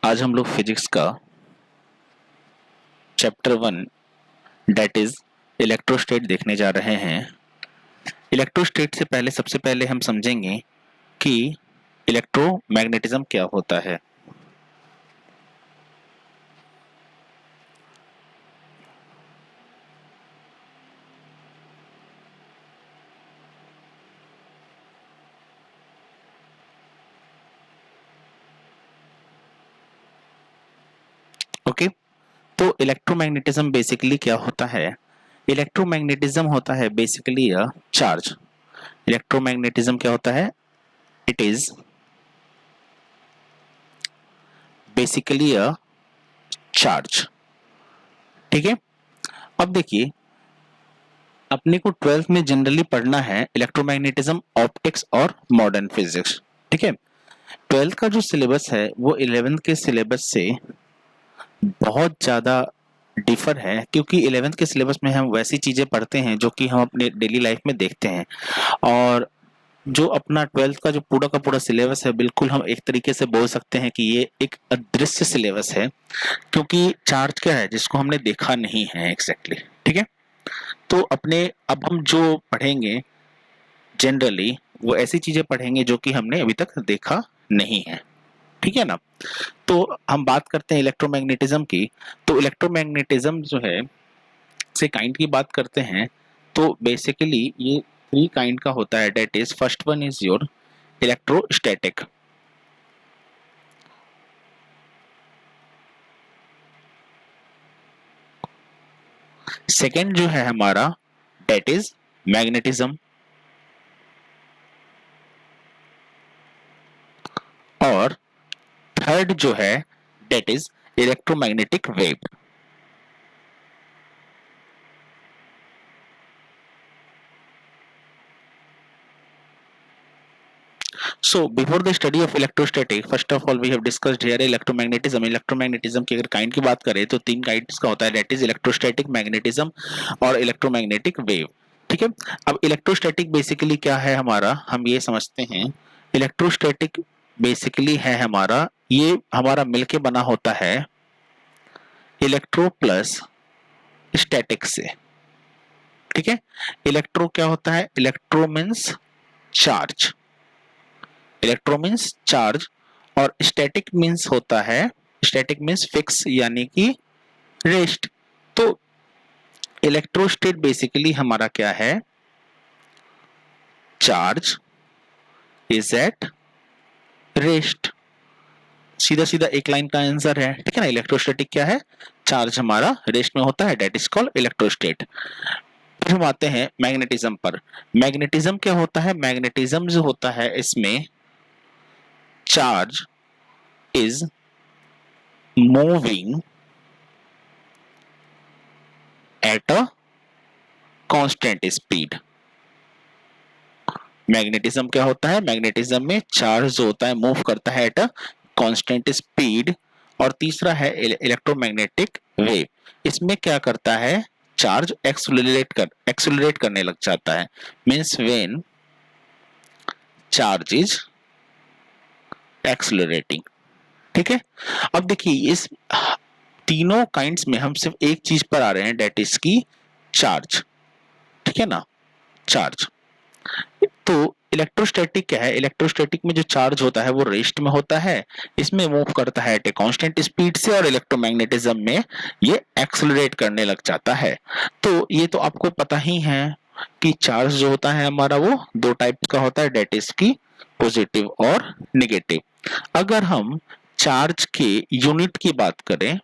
आज हम लोग फिजिक्स का चैप्टर 1 डेट इज इलेक्ट्रोस्टेट देखने जा रहे हैं। इलेक्ट्रोस्टेट से पहले सबसे पहले हम समझेंगे कि इलेक्ट्रोमैग्नेटिज्म क्या होता है। ओके, तो इलेक्ट्रोमैग्नेटिज्म बेसिकली क्या होता है? इलेक्ट्रोमैग्नेटिज्म होता है बेसिकली अ चार्ज। इलेक्ट्रोमैग्नेटिज्म क्या होता है? It is basically a charge. ठीक है, अब देखिए, अपने को 12th में जनरली पढ़ना है इलेक्ट्रोमैग्नेटिज्म, ऑप्टिक्स और मॉडर्न फिजिक्स। ठीक है, 12th का जो सिलेबस है वो 11th के सिलेबस से बहुत ज़्यादा डिफर है, क्योंकि 11th के सिलेबस में हम वैसी चीज़ें पढ़ते हैं जो कि हम अपने डेली लाइफ में देखते हैं, और जो अपना 12th का जो पूरा का पूरा सिलेबस है, बिल्कुल हम एक तरीके से बोल सकते हैं कि ये एक अदृश्य सिलेबस है, क्योंकि चार्ज क्या है जिसको हमने देखा नहीं है एग्जैक्टली। ठीक है, तो अपने अब हम जो पढ़ेंगे जनरली वो ऐसी चीजें पढ़ेंगे जो कि हमने अभी तक देखा नहीं है। ठीक है ना? तो हम बात करते हैं इलेक्ट्रोमैग्नेटिज्म की। तो इलेक्ट्रोमैग्नेटिज्म जो है से काइंड की बात करते हैं, तो बेसिकली ये 3 काइंड का होता है। That is first one is your electrostatic. Second जो है हमारा डेट इज मैग्नेटिज्म, और थर्ड जो है that is electromagnetic wave. So, before the study of electrostatic, first of all we have discussed here electromagnetism. Electromagnetism की अगर kind की बात करें तो 3 काइंड्स का होता है, दैट इज इलेक्ट्रोस्टैटिक, मैग्नेटिज्म और इलेक्ट्रोमैग्नेटिक वेव। ठीक है, अब इलेक्ट्रोस्टैटिक बेसिकली क्या है हमारा, हम ये समझते हैं। इलेक्ट्रोस्टैटिक बेसिकली है हमारा, ये हमारा मिलके बना होता है इलेक्ट्रो प्लस स्टैटिक से। ठीक है, इलेक्ट्रो क्या होता है? Electro means charge, electro means charge, और स्टैटिक मीन्स होता है, स्टैटिक मीन्स फिक्स यानी कि रेस्ट। तो इलेक्ट्रोस्टेट बेसिकली हमारा क्या है? Charge is at rest. सीधा सीधा एक लाइन का आंसर है। ठीक है ना? इलेक्ट्रोस्टैटिक क्या है? चार्ज हमारा रेस्ट में होता है, दैट इज कॉल्ड इलेक्ट्रोस्टेट। फिर हम आते हैं मैग्नेटिज्म पर। मैग्नेटिज्म क्या होता है? मैग्नेटिज्म जो होता है इसमें charge is moving at a constant speed. Magnetism क्या होता है? मैग्नेटिज्म में चार्ज जो होता है मूव करता है एट अ कांस्टेंट स्पीड। और तीसरा है इलेक्ट्रोमैग्नेटिक वेव। इसमें क्या करता है? चार्ज एक्सेलरेट करने लग जाता है, means when charge is accelerating. ठीक है, अब देखिए इस तीनों काइंड्स में हम सिर्फ एक चीज पर आ रहे हैं, डेट इज की चार्ज। ठीक है ना? चार्ज। तो इलेक्ट्रोस्टैटिक क्या है? इलेक्ट्रोस्टैटिक में जो चार्ज होता है वो रेस्ट में होता है, इसमें मूव करता है एट ए कांस्टेंट स्पीड से, और इलेक्ट्रोमैग्नेटिज्म में ये एक्सेलरेट करने लग जाता है। तो ये तो आपको पता ही है कि चार्ज जो होता है हमारा वो 2 टाइप का होता है, डेट इज की पॉजिटिव और नेगेटिव। अगर हम चार्ज के यूनिट की बात करें,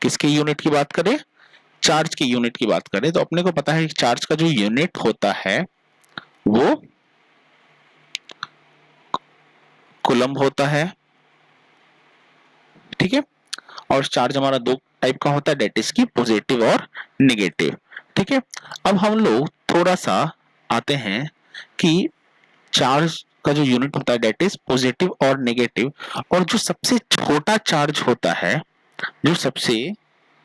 किसके यूनिट की बात करें? चार्ज की यूनिट की बात करें, तो अपने को पता है कि चार्ज का जो यूनिट होता है वो कूलम्ब होता है। ठीक है, और चार्ज हमारा 2 टाइप का होता है, डेट इज की पॉजिटिव और नेगेटिव। ठीक है, अब हम लोग थोड़ा सा आते हैं कि चार्ज का जो यूनिट होता है डेट इज पॉजिटिव और नेगेटिव, और जो सबसे छोटा चार्ज होता है, जो सबसे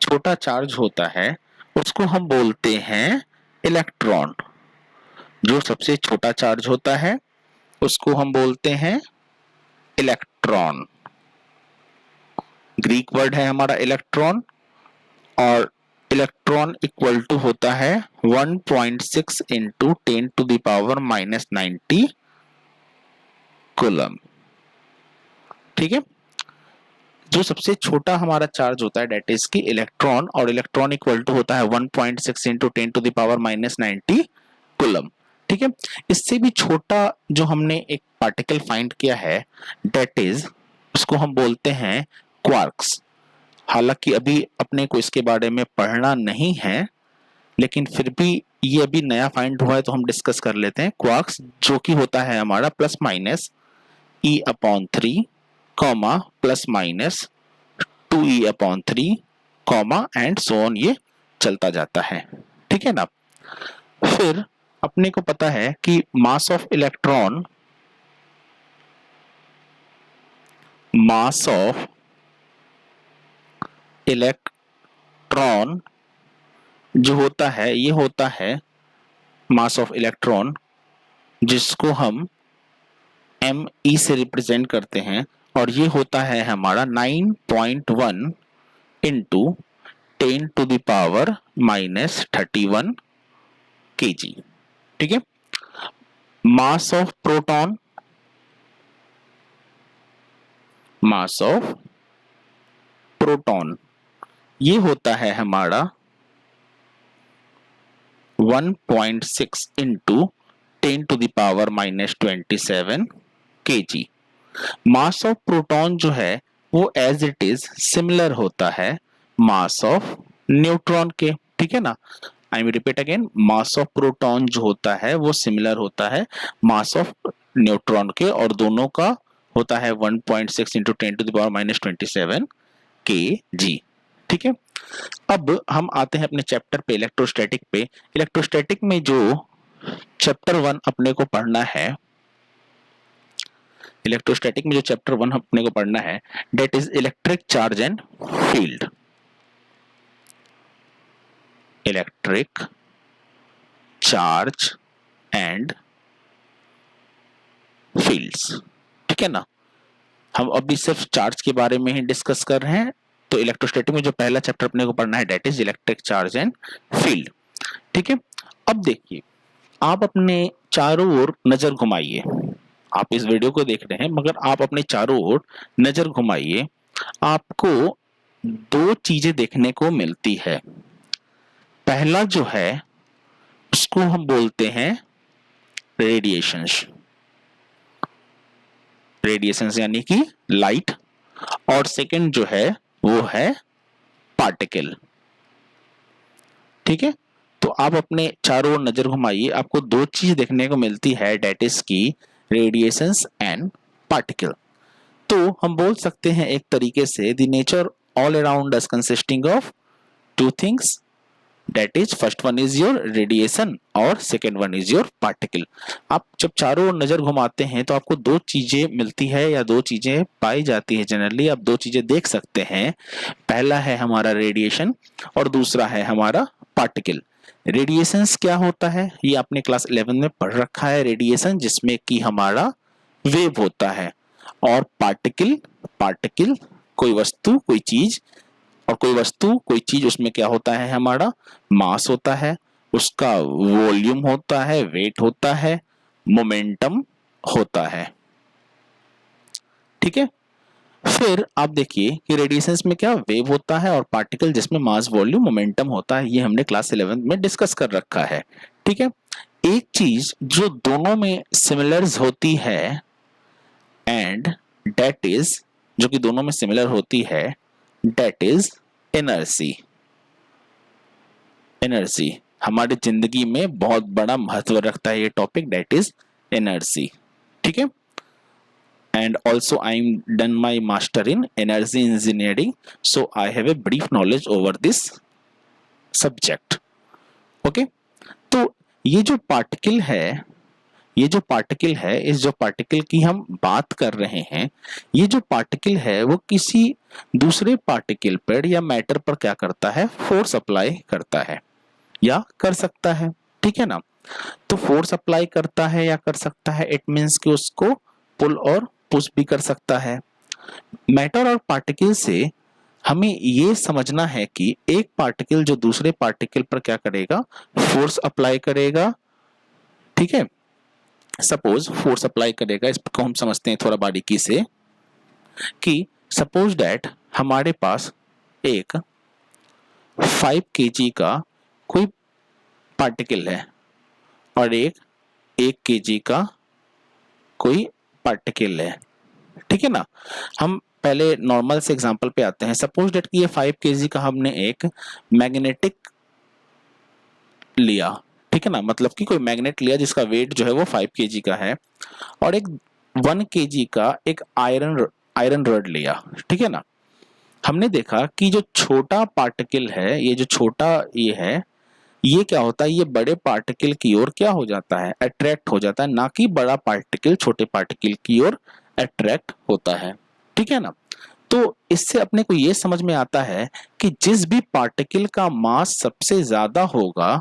छोटा चार्ज होता है उसको हम बोलते हैं इलेक्ट्रॉन। जो सबसे छोटा चार्ज होता है उसको हम बोलते हैं इलेक्ट्रॉन। ग्रीक वर्ड है हमारा इलेक्ट्रॉन, और इलेक्ट्रॉन इक्वल टू होता है 1.6 इंटू 10⁻⁻90 कूलम। ठीक है, जो सबसे छोटा हमारा चार्ज होता है डेट इज की इलेक्ट्रॉन, और इलेक्ट्रॉन इक्वल टू होता है 1.6 इंटू 10⁻⁻90 कूलम। ठीक है, इससे भी छोटा जो हमने एक पार्टिकल फाइंड किया है डेट इज, उसको हम बोलते हैं क्वार्क्स। हालांकि अभी अपने को इसके बारे में पढ़ना नहीं है, लेकिन फिर भी ये अभी नया फाइंड हुआ है तो हम डिस्कस कर लेते हैं। क्वार्क्स जो कि होता है हमारा plus minus E/3 comma plus minus 2E/3 comma and so on, ये चलता जाता है। ठीक है ना। फिर अपने को पता है कि mass of electron, mass of electron जो होता है ये होता है मास ऑफ इलेक्ट्रॉन, जिसको हम me से रिप्रेजेंट करते हैं, और ये होता है हमारा 9.1 इंटू 10⁻⁻31 kg। ठीक है, mass of proton, mass of proton ये होता है हमारा 1.6 into 10⁻⁻27 kg। Mass of proton जो है वो एज इट इज सिमिलर होता है मास ऑफ न्यूट्रॉन के। ठीक है ना, I will repeat again, mass of proton जो होता है वो सिमिलर होता है मास ऑफ न्यूट्रॉन के, और दोनों का होता है 1.6 इंटू 10⁻⁻27 kg। ठीक है, अब हम आते हैं अपने चैप्टर पे, इलेक्ट्रोस्टैटिक पे। इलेक्ट्रोस्टैटिक में जो चैप्टर 1 अपने को पढ़ना है, इलेक्ट्रोस्टैटिक में जो चैप्टर 1 अपने को पढ़ना है that is electric charge and field. Electric charge and fields. ठीक है ना, हम अभी सिर्फ चार्ज के बारे में ही डिस्कस कर रहे हैं। तो इलेक्ट्रोस्टैटिक में जो पहला चैप्टर अपने को पढ़ना है that is electric charge and field. ठीक है, अब देखिए, आप अपने चारों ओर नजर घुमाइए। आप इस वीडियो को देख रहे हैं मगर आप अपने चारों ओर नजर घुमाइए, आपको दो चीजें देखने को मिलती है। पहला जो है उसको हम बोलते हैं रेडिएशंस, रेडिएशंस यानी कि लाइट, और सेकंड जो है वो है पार्टिकल। ठीक है, तो आप अपने चारों ओर नजर घुमाइए, आपको दो चीज देखने को मिलती है डेट इज की रेडिएशंस एंड पार्टिकल। तो हम बोल सकते हैं एक तरीके से the nature all around us consisting of two things, that is first one is your radiation और second one is your particle. आप जब चारों ओर नजर घुमाते हैं तो आपको दो चीजें मिलती है या दो चीजें पाई जाती है। जनरली आप दो चीजें देख सकते हैं, पहला है हमारा रेडिएशन और दूसरा है हमारा पार्टिकल। रेडिएशंस क्या होता है ये आपने क्लास 11 में पढ़ रखा है, रेडिएशन जिसमें कि हमारा वेव होता है, और पार्टिकल, पार्टिकल कोई वस्तु कोई चीज, और कोई वस्तु कोई चीज उसमें क्या होता है हमारा मास होता है, उसका वॉल्यूम होता है, वेट होता है, मोमेंटम होता है। ठीक है, फिर आप देखिए कि रेडिएशंस में क्या वेव होता है और पार्टिकल जिसमें मास वॉल्यूम मोमेंटम होता है, ये हमने क्लास 11 में डिस्कस कर रखा है। ठीक है, एक चीज जो दोनों में सिमिलर्स होती है एंड डेट इज, जो कि दोनों में सिमिलर होती है डेट इज एनर्जी। एनर्जी हमारी जिंदगी में बहुत बड़ा महत्व रखता है ये टॉपिक, डेट इज एनर्जी। ठीक है, and also I'm done my master in energy engineering, so I have a brief knowledge over this subject. okay, तो ये जो पार्टिकल है, ये जो पार्टिकल है, इस जो पार्टिकल की हम बात कर रहे हैं, ये जो पार्टिकल है वो किसी दूसरे पार्टिकल पर या मैटर पर क्या करता है, फोर्स अप्लाई करता है या कर सकता है। ठीक है ना, तो फोर्स अप्लाई करता है या कर सकता है, इट मीन्स कि उसको पुल और पुश भी कर सकता है। मैटर और पार्टिकल से हमें ये समझना है कि एक पार्टिकल जो दूसरे पार्टिकल पर क्या करेगा, फोर्स अप्लाई करेगा। ठीक है, सपोज फोर्स अप्लाई करेगा, इसको हम समझते हैं थोड़ा बारीकी से कि सपोज दैट हमारे पास एक 5 kg का कोई पार्टिकल है और एक 1 kg का कोई पार्टिकल है। ठीक है ना, हम पहले नॉर्मल से एग्जांपल पे आते हैं। सपोज दैट कि ये 5 kg का हमने एक मैग्नेटिक लिया। ठीक है ना, मतलब कि कोई मैग्नेट लिया जिसका वेट जो है वो 5 kg का है, और एक 1 kg का एक आयरन रॉड लिया। ठीक है ना, हमने देखा कि जो छोटा पार्टिकल है, ये जो छोटा ये है, ये क्या होता है, ये बड़े पार्टिकल की ओर क्या हो जाता है, अट्रैक्ट हो जाता है, ना कि बड़ा पार्टिकल छोटे पार्टिकल की ओर अट्रैक्ट होता है। ठीक है ना, तो इससे अपने को ये समझ में आता है कि जिस भी पार्टिकल का मास सबसे ज्यादा होगा,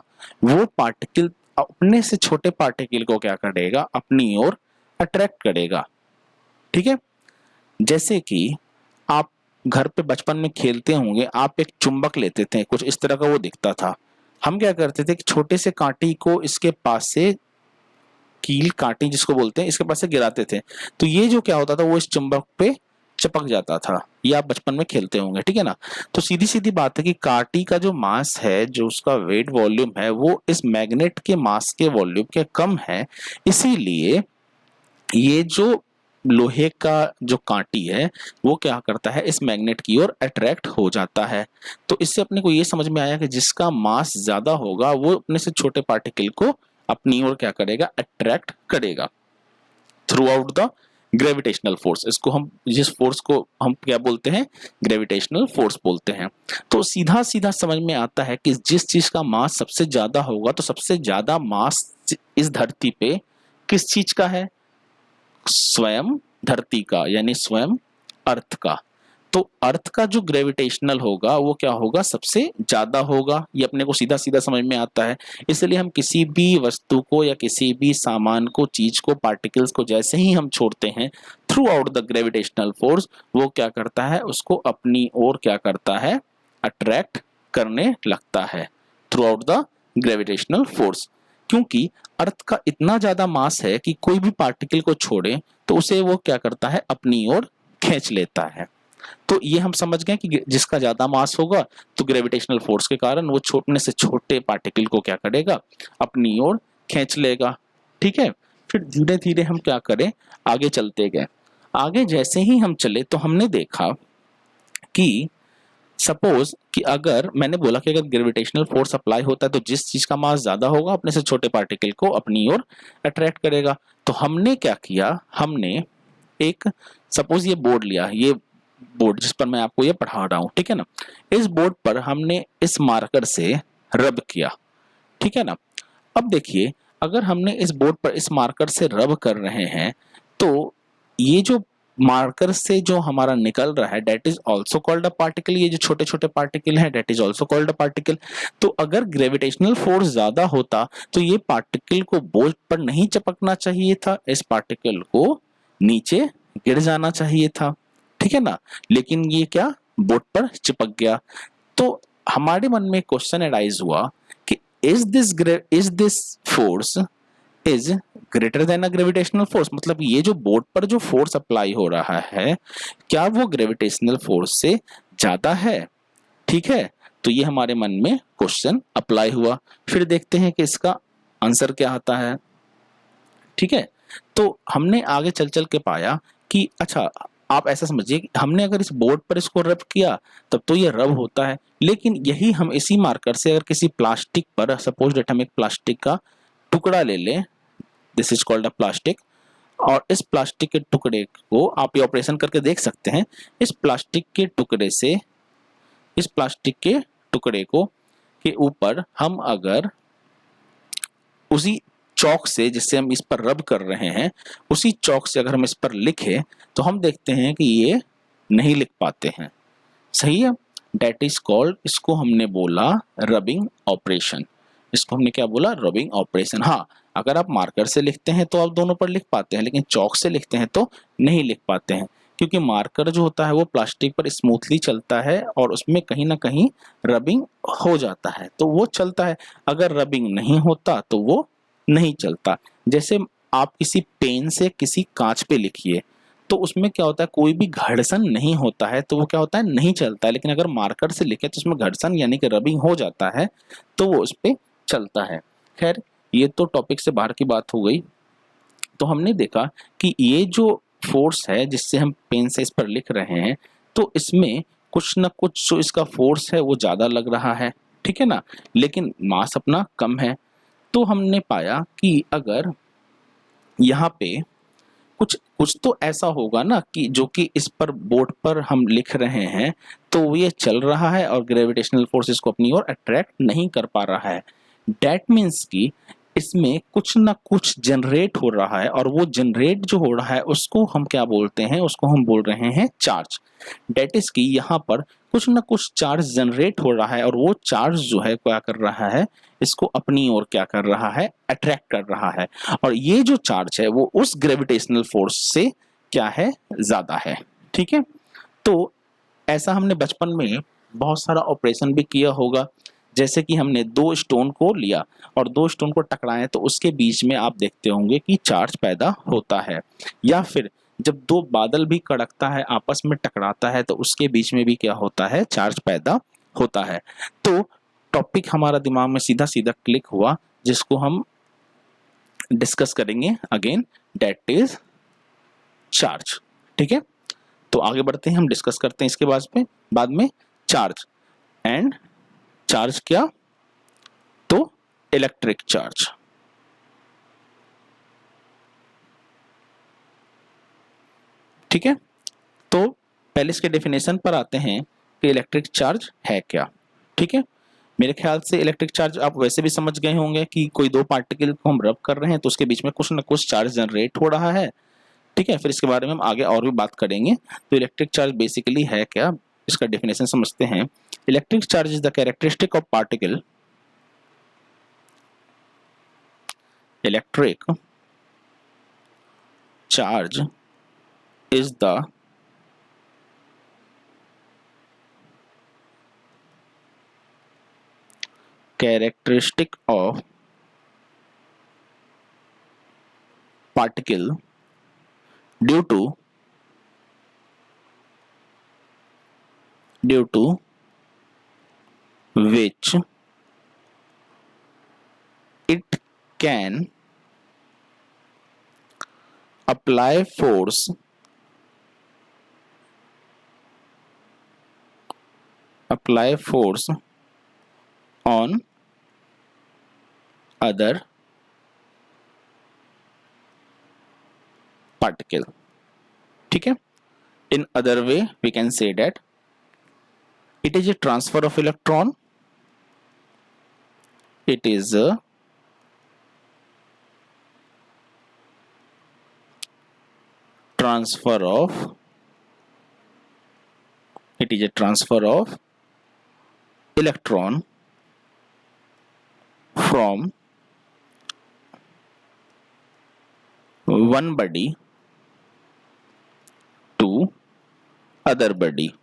वो पार्टिकल अपने से छोटे पार्टिकल को क्या करेगा, अपनी ओर अट्रैक्ट करेगा। ठीक है, जैसे कि आप घर पे बचपन में खेलते होंगे, आप एक चुंबक लेते थे, कुछ इस तरह का वो दिखता था। हम क्या करते थे कि छोटे से कांटी को इसके पास से, कील कांटी जिसको बोलते हैं, इसके पास से गिराते थे, तो ये जो क्या होता था, वो इस चुंबक पे चिपक जाता था। ये आप बचपन में खेलते होंगे। ठीक है ना, तो सीधी सीधी बात है कि कांटी का जो मास है, जो उसका वेट वॉल्यूम है, वो इस मैग्नेट के मास के वॉल्यूम के कम है। इसीलिए ये जो लोहे का जो कांटी है, वो क्या करता है, इस मैग्नेट की ओर अट्रैक्ट हो जाता है। तो इससे अपने को ये समझ में आया कि जिसका मास ज्यादा होगा, वो अपने से छोटे पार्टिकल को अपनी ओर क्या करेगा, अट्रैक्ट करेगा through out the gravitational force. इसको हम, जिस फोर्स को हम क्या बोलते हैं, ग्रेविटेशनल फोर्स बोलते हैं। तो सीधा सीधा समझ में आता है कि जिस चीज का मास सबसे ज्यादा होगा, तो सबसे ज्यादा मास इस धरती पे किस चीज का है, स्वयं धरती का, यानी स्वयं अर्थ का। तो अर्थ का जो ग्रेविटेशनल होगा, वो क्या होगा, सबसे ज्यादा होगा। ये अपने को सीधा सीधा समझ में आता है। इसलिए हम किसी भी वस्तु को या किसी भी सामान को, चीज को, पार्टिकल्स को जैसे ही हम छोड़ते हैं through out the gravitational force, वो क्या करता है, उसको अपनी ओर क्या करता है, अट्रैक्ट करने लगता है through out the gravitational force. क्योंकि अर्थ का इतना ज्यादा मास है कि कोई भी पार्टिकल को छोड़े तो उसे वो क्या करता है, अपनी ओर खींच लेता है। तो ये हम समझ गए कि जिसका ज्यादा मास होगा, तो ग्रेविटेशनल फोर्स के कारण वो छोटे से छोटे पार्टिकल को क्या करेगा, अपनी ओर खींच लेगा। ठीक है, फिर धीरे धीरे हम क्या करें, आगे चलते गए। आगे जैसे ही हम चले तो हमने देखा कि सपोज कि अगर मैंने बोला कि अगर ग्रेविटेशनल फोर्स अप्लाई होता है, तो जिस चीज का मास ज्यादा होगा, अपने से छोटे पार्टिकल को अपनी ओर अट्रैक्ट करेगा। तो हमने क्या किया, हमने एक, सपोज ये बोर्ड लिया, ये बोर्ड जिस पर मैं आपको ये पढ़ा रहा हूं। ठीक है ना, इस बोर्ड पर हमने इस मार्कर से रब किया। ठीक है ना, अब देखिए, अगर हमने इस बोर्ड पर इस मार्कर से रब कर रहे हैं, तो ये जो मार्कर से जो हमारा निकल रहा है, that is also called a particle. ये जो छोटे छोटे पार्टिकल हैं, that is also called a particle. तो अगर ग्रेविटेशनल फोर्स ज्यादा होता, तो ये पार्टिकल को बोर्ड पर नहीं चिपकना चाहिए था, इस पार्टिकल को नीचे गिर जाना चाहिए था। ठीक है ना, लेकिन ये क्या, बोर्ड पर चिपक गया। तो हमारे मन में क्वेश्चन अराइज हुआ कि is this force is greater than a gravitational force, मतलब ये जो बोर्ड पर जो फोर्स अप्लाई हो रहा है, क्या वो ग्रेविटेशनल फोर्स से ज्यादा है। ठीक है, तो ये हमारे मन में क्वेश्चन अप्लाई हुआ। फिर देखते हैं कि इसका आंसर क्या आता है। ठीक है, तो हमने आगे चल चल के पाया कि अच्छा, आप ऐसा समझिए कि हमने अगर इस बोर्ड पर इसको रब किया, तब तो ये रब होता है। लेकिन यही हम इसी मार्कर से अगर किसी प्लास्टिक पर, सपोज डेट हम एक प्लास्टिक का टुकड़ा ले लें, this is called a plastic, और इस प्लास्टिक के टुकड़े को आप ये ऑपरेशन करके देख सकते हैं। इस प्लास्टिक के टुकड़े से, इस प्लास्टिक के टुकड़े को के ऊपर हम अगर उसी चौक से, जिससे हम इस पर रब कर रहे हैं, उसी चौक से अगर हम इस पर लिखें, तो हम देखते हैं कि ये नहीं लिख पाते हैं। सही है, डेट इज कॉल्ड, इसको हमने बोला रबिंग ऑपरेशन। इसको हमने क्या बोला, रबिंग ऑपरेशन। हाँ, अगर आप मार्कर से लिखते हैं तो आप दोनों पर लिख पाते हैं, लेकिन चौक से लिखते हैं तो नहीं लिख पाते हैं। क्योंकि मार्कर जो होता है वो प्लास्टिक पर स्मूथली चलता है और उसमें कहीं ना कहीं रबिंग हो जाता है तो वो चलता है। अगर रबिंग नहीं होता तो वो नहीं चलता। जैसे आप किसी पेन से किसी कांच पे लिखिए तो उसमें क्या होता है, कोई भी घर्षण नहीं होता है तो वो क्या होता है, नहीं चलता है। लेकिन अगर मार्कर से लिखे तो उसमें घर्षण यानी कि रबिंग हो जाता है तो वो उस पे चलता है। खैर ये तो टॉपिक से बाहर की बात हो गई। तो हमने देखा कि ये जो फोर्स है जिससे हम पेन से इस पर लिख रहे हैं तो इसमें कुछ ना कुछ जो इसका फोर्स है वो ज्यादा लग रहा है, ठीक है ना, लेकिन मास अपना कम है। तो हमने पाया कि अगर यहाँ पे कुछ कुछ तो ऐसा होगा ना कि जो कि इस पर बोर्ड पर हम लिख रहे हैं तो ये चल रहा है और ग्रेविटेशनल फोर्स इसको अपनी ओर अट्रैक्ट नहीं कर पा रहा है। दैट मीन्स कि इसमें कुछ ना कुछ जनरेट हो रहा है और वो जनरेट जो हो रहा है उसको हम क्या बोलते हैं, उसको हम बोल रहे हैं चार्ज। डेट इज कि यहाँ पर कुछ ना कुछ चार्ज जनरेट हो रहा है और वो चार्ज जो है क्या कर रहा है, इसको अपनी ओर क्या कर रहा है, अट्रैक्ट कर रहा है। और ये जो चार्ज है वो उस ग्रेविटेशनल फोर्स से क्या है, ज्यादा है। ठीक है, तो ऐसा हमने बचपन में बहुत सारा ऑपरेशन भी किया होगा। जैसे कि हमने दो स्टोन को लिया और दो स्टोन को टकराएं तो उसके बीच में आप देखते होंगे कि चार्ज पैदा होता है। या फिर जब दो बादल भी कड़कता है आपस में टकराता है तो उसके बीच में भी क्या होता है, चार्ज पैदा होता है। तो टॉपिक हमारा दिमाग में सीधा सीधा क्लिक हुआ जिसको हम डिस्कस करेंगे अगेन, दैट इज चार्ज। ठीक है, तो आगे बढ़ते हैं, हम डिस्कस करते हैं इसके बाद में चार्ज। एंड चार्ज क्या, तो इलेक्ट्रिक चार्ज। ठीक है, तो पहले इसके डेफिनेशन पर आते हैं कि इलेक्ट्रिक चार्ज है क्या। ठीक है, मेरे ख्याल से इलेक्ट्रिक चार्ज आप वैसे भी समझ गए होंगे कि कोई दो पार्टिकल को हम रब कर रहे हैं तो उसके बीच में कुछ ना कुछ चार्ज जनरेट हो रहा है। ठीक है, फिर इसके बारे में हम आगे और भी बात करेंगे। तो इलेक्ट्रिक चार्ज बेसिकली है क्या, इसका डेफिनेशन समझते हैं। Electric charge is the characteristic of particle, electric charge is the characteristic of particle due to which it can apply force on other particle. ठीक है, in other way we can say that it is a transfer of electron, it is a transfer of electron from one body to other body.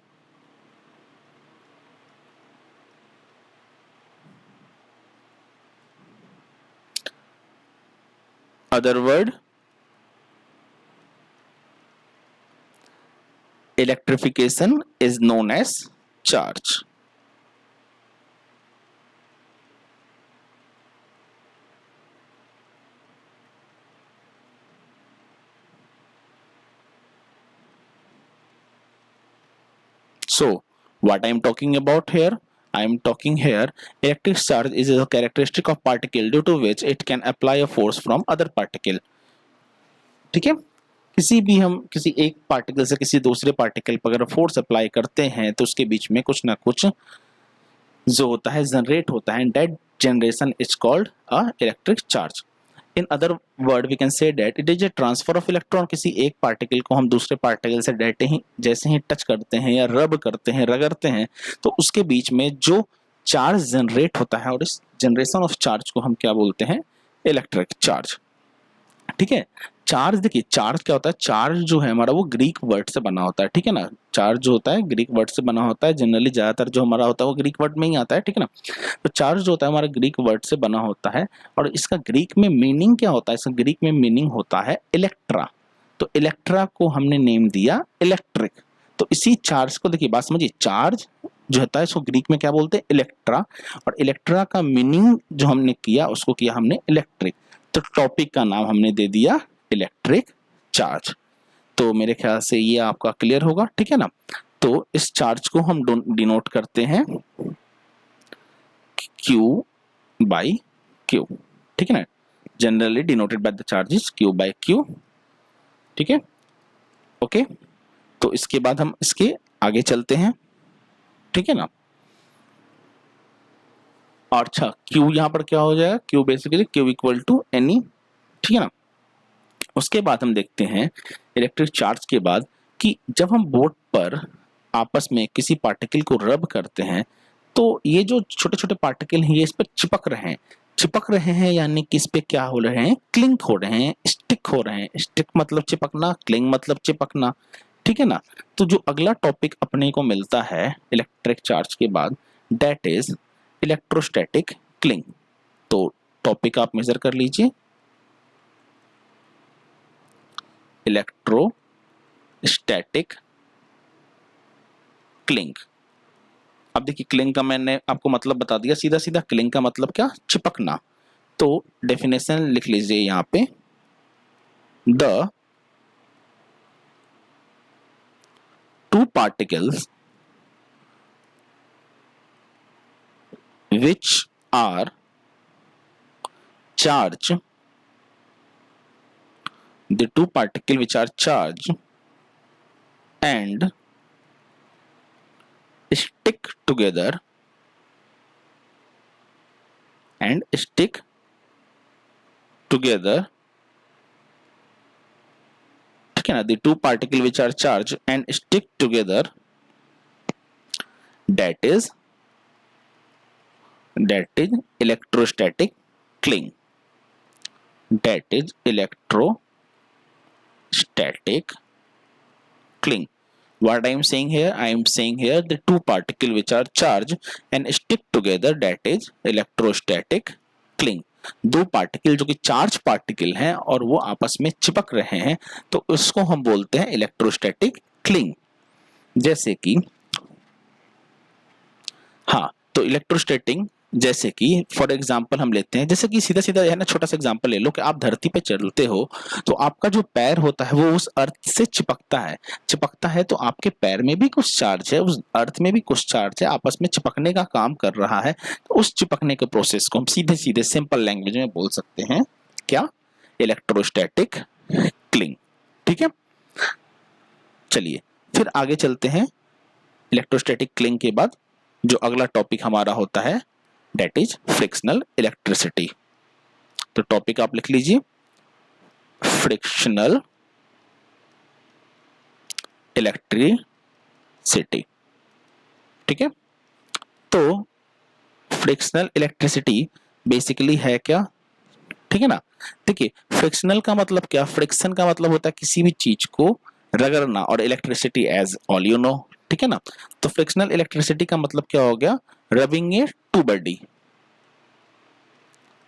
Other word, electrification is known as charge. So what I am talking about here, I am talking here electric charge is a characteristic of particle due to which it can apply a force from other particle. ठीक है, किसी एक particle से किसी दूसरे particle पर अगर force apply करते हैं तो उसके बीच में कुछ ना कुछ जो होता है जनरेट होता है, that generation is called a electric charge. In other word we can say that it is a transfer of electron. किसी एक पार्टिकल को हम दूसरे पार्टिकल से डायरेक्ट ही जैसे ही टच करते हैं या रब करते हैं, रगड़ते हैं, तो उसके बीच में जो चार्ज जनरेट होता है और इस जनरेशन ऑफ चार्ज को हम क्या बोलते हैं, इलेक्ट्रिक चार्ज। ठीक है, चार्ज, देखिए चार्ज क्या होता है, चार्ज जो है हमारा वो ग्रीक वर्ड से बना होता है, ठीक है ना। चार्ज जो होता है ग्रीक वर्ड से बना होता है, जनरली ज्यादातर जो हमारा होता है वो ग्रीक वर्ड में ही आता है, ठीक है ना। तो चार्ज जो होता है हमारा ग्रीक वर्ड से बना होता है, और इसका ग्रीक में मीनिंग क्या होता है, इसका ग्रीक में मीनिंग होता है इलेक्ट्रा। तो इलेक्ट्रा को हमने नेम दिया इलेक्ट्रिक। तो इसी चार्ज को देखिए, बात समझिए, चार्ज जो होता है इसको ग्रीक में क्या बोलते हैं, इलेक्ट्रा, और इलेक्ट्रा का मीनिंग जो हमने किया उसको किया हमने इलेक्ट्रिक। तो टॉपिक का नाम हमने दे दिया इलेक्ट्रिक चार्ज। तो मेरे ख्याल से ये आपका क्लियर होगा, ठीक है ना। तो इस चार्ज को हम डिनोट करते हैं Q by Q, ठीक है ना, generally denoted by the charges Q by Q, ठीक है, ओके। तो इसके बाद हम इसके आगे चलते हैं, ठीक है ना। और अच्छा, Q यहाँ पर क्या हो जाएगा, Q basically Q equal to any, ठीक है ना। उसके बाद हम देखते हैं इलेक्ट्रिक चार्ज के बाद कि जब हम बोर्ड पर आपस में किसी पार्टिकल को रब करते हैं तो ये जो छोटे छोटे पार्टिकल हैं ये इस पर चिपक रहे हैं, यानी कि इस पे क्या हो रहे हैं, क्लिंक हो रहे हैं, स्टिक हो रहे हैं। स्टिक मतलब चिपकना, क्लिंग मतलब चिपकना, ठीक है ना। तो जो अगला टॉपिक अपने को मिलता है इलेक्ट्रिक चार्ज के बाद, दैट इज इलेक्ट्रोस्टैटिक क्लिंग। तो टॉपिक आप मेजर कर लीजिए, इलेक्ट्रोस्टैटिक क्लिंग। अब देखिए क्लिंग का मैंने आपको मतलब बता दिया, सीधा सीधा क्लिंग का मतलब क्या, चिपकना। तो डेफिनेशन लिख लीजिए यहां पे, the two particles which are charged, the two particles which are charged and stick together ठीक है ना, the two particles which are charged and stick together, that is electrostatic cling, that is electrostatic cling. What I am saying here, I am saying here the two particles which are charged and stick together, that is electrostatic cling. दो particle जो कि charge particle हैं और वो आपस में चिपक रहे हैं, तो उसको हम बोलते हैं इलेक्ट्रोस्टैटिक क्लिंग। जैसे कि हाँ, तो इलेक्ट्रोस्टैटिक जैसे कि फॉर एग्जांपल हम लेते हैं, जैसे कि सीधा सीधा है ना, छोटा सा एग्जांपल ले लो कि आप धरती पे चलते हो तो आपका जो पैर होता है वो उस अर्थ से चिपकता है, तो आपके पैर में भी कुछ चार्ज है, उस अर्थ में भी कुछ चार्ज है, आपस में चिपकने का काम कर रहा है। तो उस चिपकने के प्रोसेस को हम सीधे सीधे सिंपल लैंग्वेज में बोल सकते हैं क्या, इलेक्ट्रोस्टैटिक क्लिंग, ठीक है। चलिए फिर आगे चलते हैं। इलेक्ट्रोस्टैटिक क्लिंग के बाद जो अगला टॉपिक हमारा होता है that is frictional electricity। तो टॉपिक आप लिख लीजिए, फ्रिक्शनल इलेक्ट्रिसिटी, ठीक है। तो फ्रिक्शनल इलेक्ट्रिसिटी बेसिकली है क्या, ठीक है ना। देखिए फ्रिक्शनल का मतलब क्या, फ्रिक्शन का मतलब होता है किसी भी चीज को रगड़ना, और electricity as all you know, ठीक है ना। तो फ्रिक्शनल इलेक्ट्रिसिटी का मतलब क्या हो गया, रबिंग ए टू बॉडी,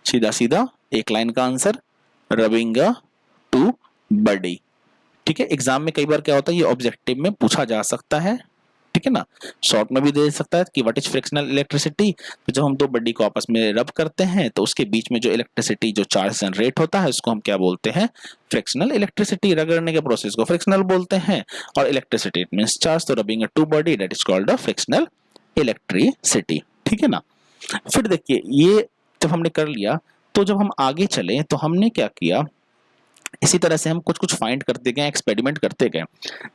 सीधा सीधा एक लाइन का answer, rubbing a two body, ठीक है। एग्जाम में कई बार क्या होता है, ये ऑब्जेक्टिव में पूछा जा सकता है, ठीक है ना, शॉर्ट में भी दे सकता है कि व्हाट इज फ्रिक्शनल इलेक्ट्रिसिटी। तो जब हम दो बॉडी को आपस में रब करते हैं तो उसके बीच में जो इलेक्ट्रिसिटी, जो चार्ज जनरेट होता है, उसको हम क्या बोलते हैं, फ्रिक्शनल इलेक्ट्रिसिटी। रगड़ने के प्रोसेस को फ्रिक्शनल बोलते हैं, और इलेक्ट्रिसिटी मींस चार्ज, तो rubbing a two body that is called a frictional electricity, ठीक है ना। फिर देखिए ये जब हमने कर लिया, तो जब हम आगे चले तो हमने क्या किया, इसी तरह से हम कुछ कुछ फाइंड करते गए, एक्सपेरिमेंट करते गए।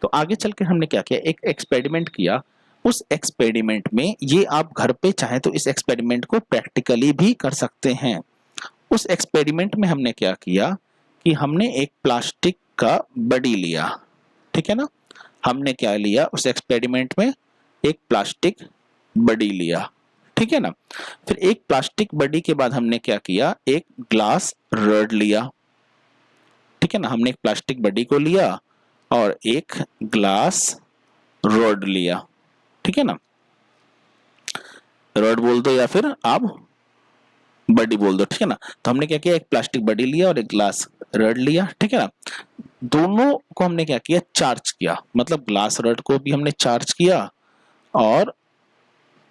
तो आगे चल के हमने क्या किया, एक एक्सपेरिमेंट किया। उस एक्सपेरिमेंट में, ये आप घर पे चाहे तो इस एक्सपेरिमेंट को प्रैक्टिकली भी कर सकते हैं। उस एक्सपेरिमेंट में हमने क्या किया कि हमने एक प्लास्टिक का बडी लिया, ठीक है ना। हमने क्या लिया उस एक्सपेरिमेंट में, एक प्लास्टिक बडी लिया, ठीक है ना। फिर एक प्लास्टिक बडी के बाद हमने क्या किया, एक ग्लास रड लिया, ठीक है ना, हमने एक प्लास्टिक बॉडी को लिया और एक ग्लास रॉड लिया, ठीक है ना, रॉड बोल दो या फिर आप बॉडी बोल दो, ठीक है ना। तो हमने क्या किया, एक प्लास्टिक बॉडी लिया और एक ग्लास रॉड लिया, ठीक है ना। दोनों को हमने क्या किया, चार्ज किया, मतलब ग्लास रॉड को भी हमने चार्ज किया और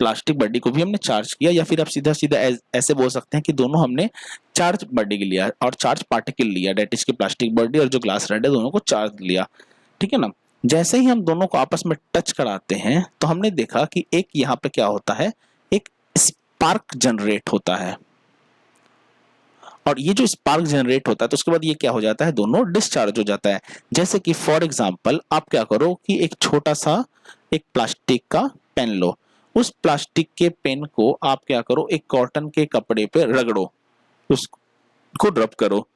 प्लास्टिक बॉडी को भी हमने चार्ज किया, या फिर आप सीधा सीधा ऐसे बोल सकते हैं कि दोनों हमने चार्ज बॉडी लिया और चार्ज पार्टिकल लिया, डेट इज की प्लास्टिक बॉडी और जो ग्लास रॉड है दोनों को चार्ज लिया, ठीक है ना। जैसे ही हम दोनों को आपस में टच कराते हैं तो हमने देखा कि एक यहाँ पे क्या होता है, एक स्पार्क जनरेट होता है, और ये जो स्पार्क जनरेट होता है तो उसके बाद ये क्या हो जाता है, दोनों डिस्चार्ज हो जाता है। जैसे कि फॉर एग्जांपल आप क्या करो कि एक छोटा सा एक प्लास्टिक का पेन लो, उस प्लास्टिक के पेन को आप क्या करो, एक कॉटन के कपड़े पे रगड़ो, उसको रब करो,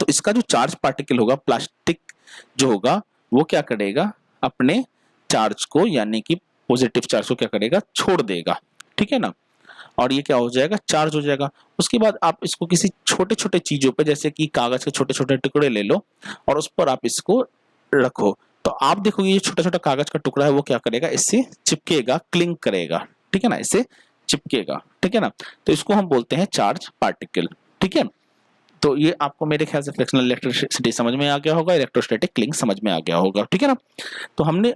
तो इसका जो चार्ज पार्टिकल होगा, प्लास्टिक जो होगा वो क्या करेगा, अपने चार्ज को यानी कि पॉजिटिव चार्ज को क्या करेगा, छोड़ देगा, ठीक है ना, और ये क्या हो जाएगा, चार्ज हो जाएगा। उसके बाद आप इसको किसी छोटे छोटे चीजों पे, जैसे कि कागज के छोटे छोटे टुकड़े ले लो और उस पर आप इसको रखो, तो आप देखोगे ये छोटा छोटा कागज का टुकड़ा है वो क्या करेगा, इससे चिपकेगा, क्लिंग करेगा, ठीक है ना, इससे चिपकेगा, ठीक है ना। तो इसको हम बोलते हैं चार्ज पार्टिकल, ठीक है। तो ये आपको मेरे ख्याल से फ्रिक्शनल इलेक्ट्रिसिटी समझ में आ गया होगा, इलेक्ट्रोस्टैटिक क्लिंग समझ में आ गया होगा, ठीक है ना। तो हमने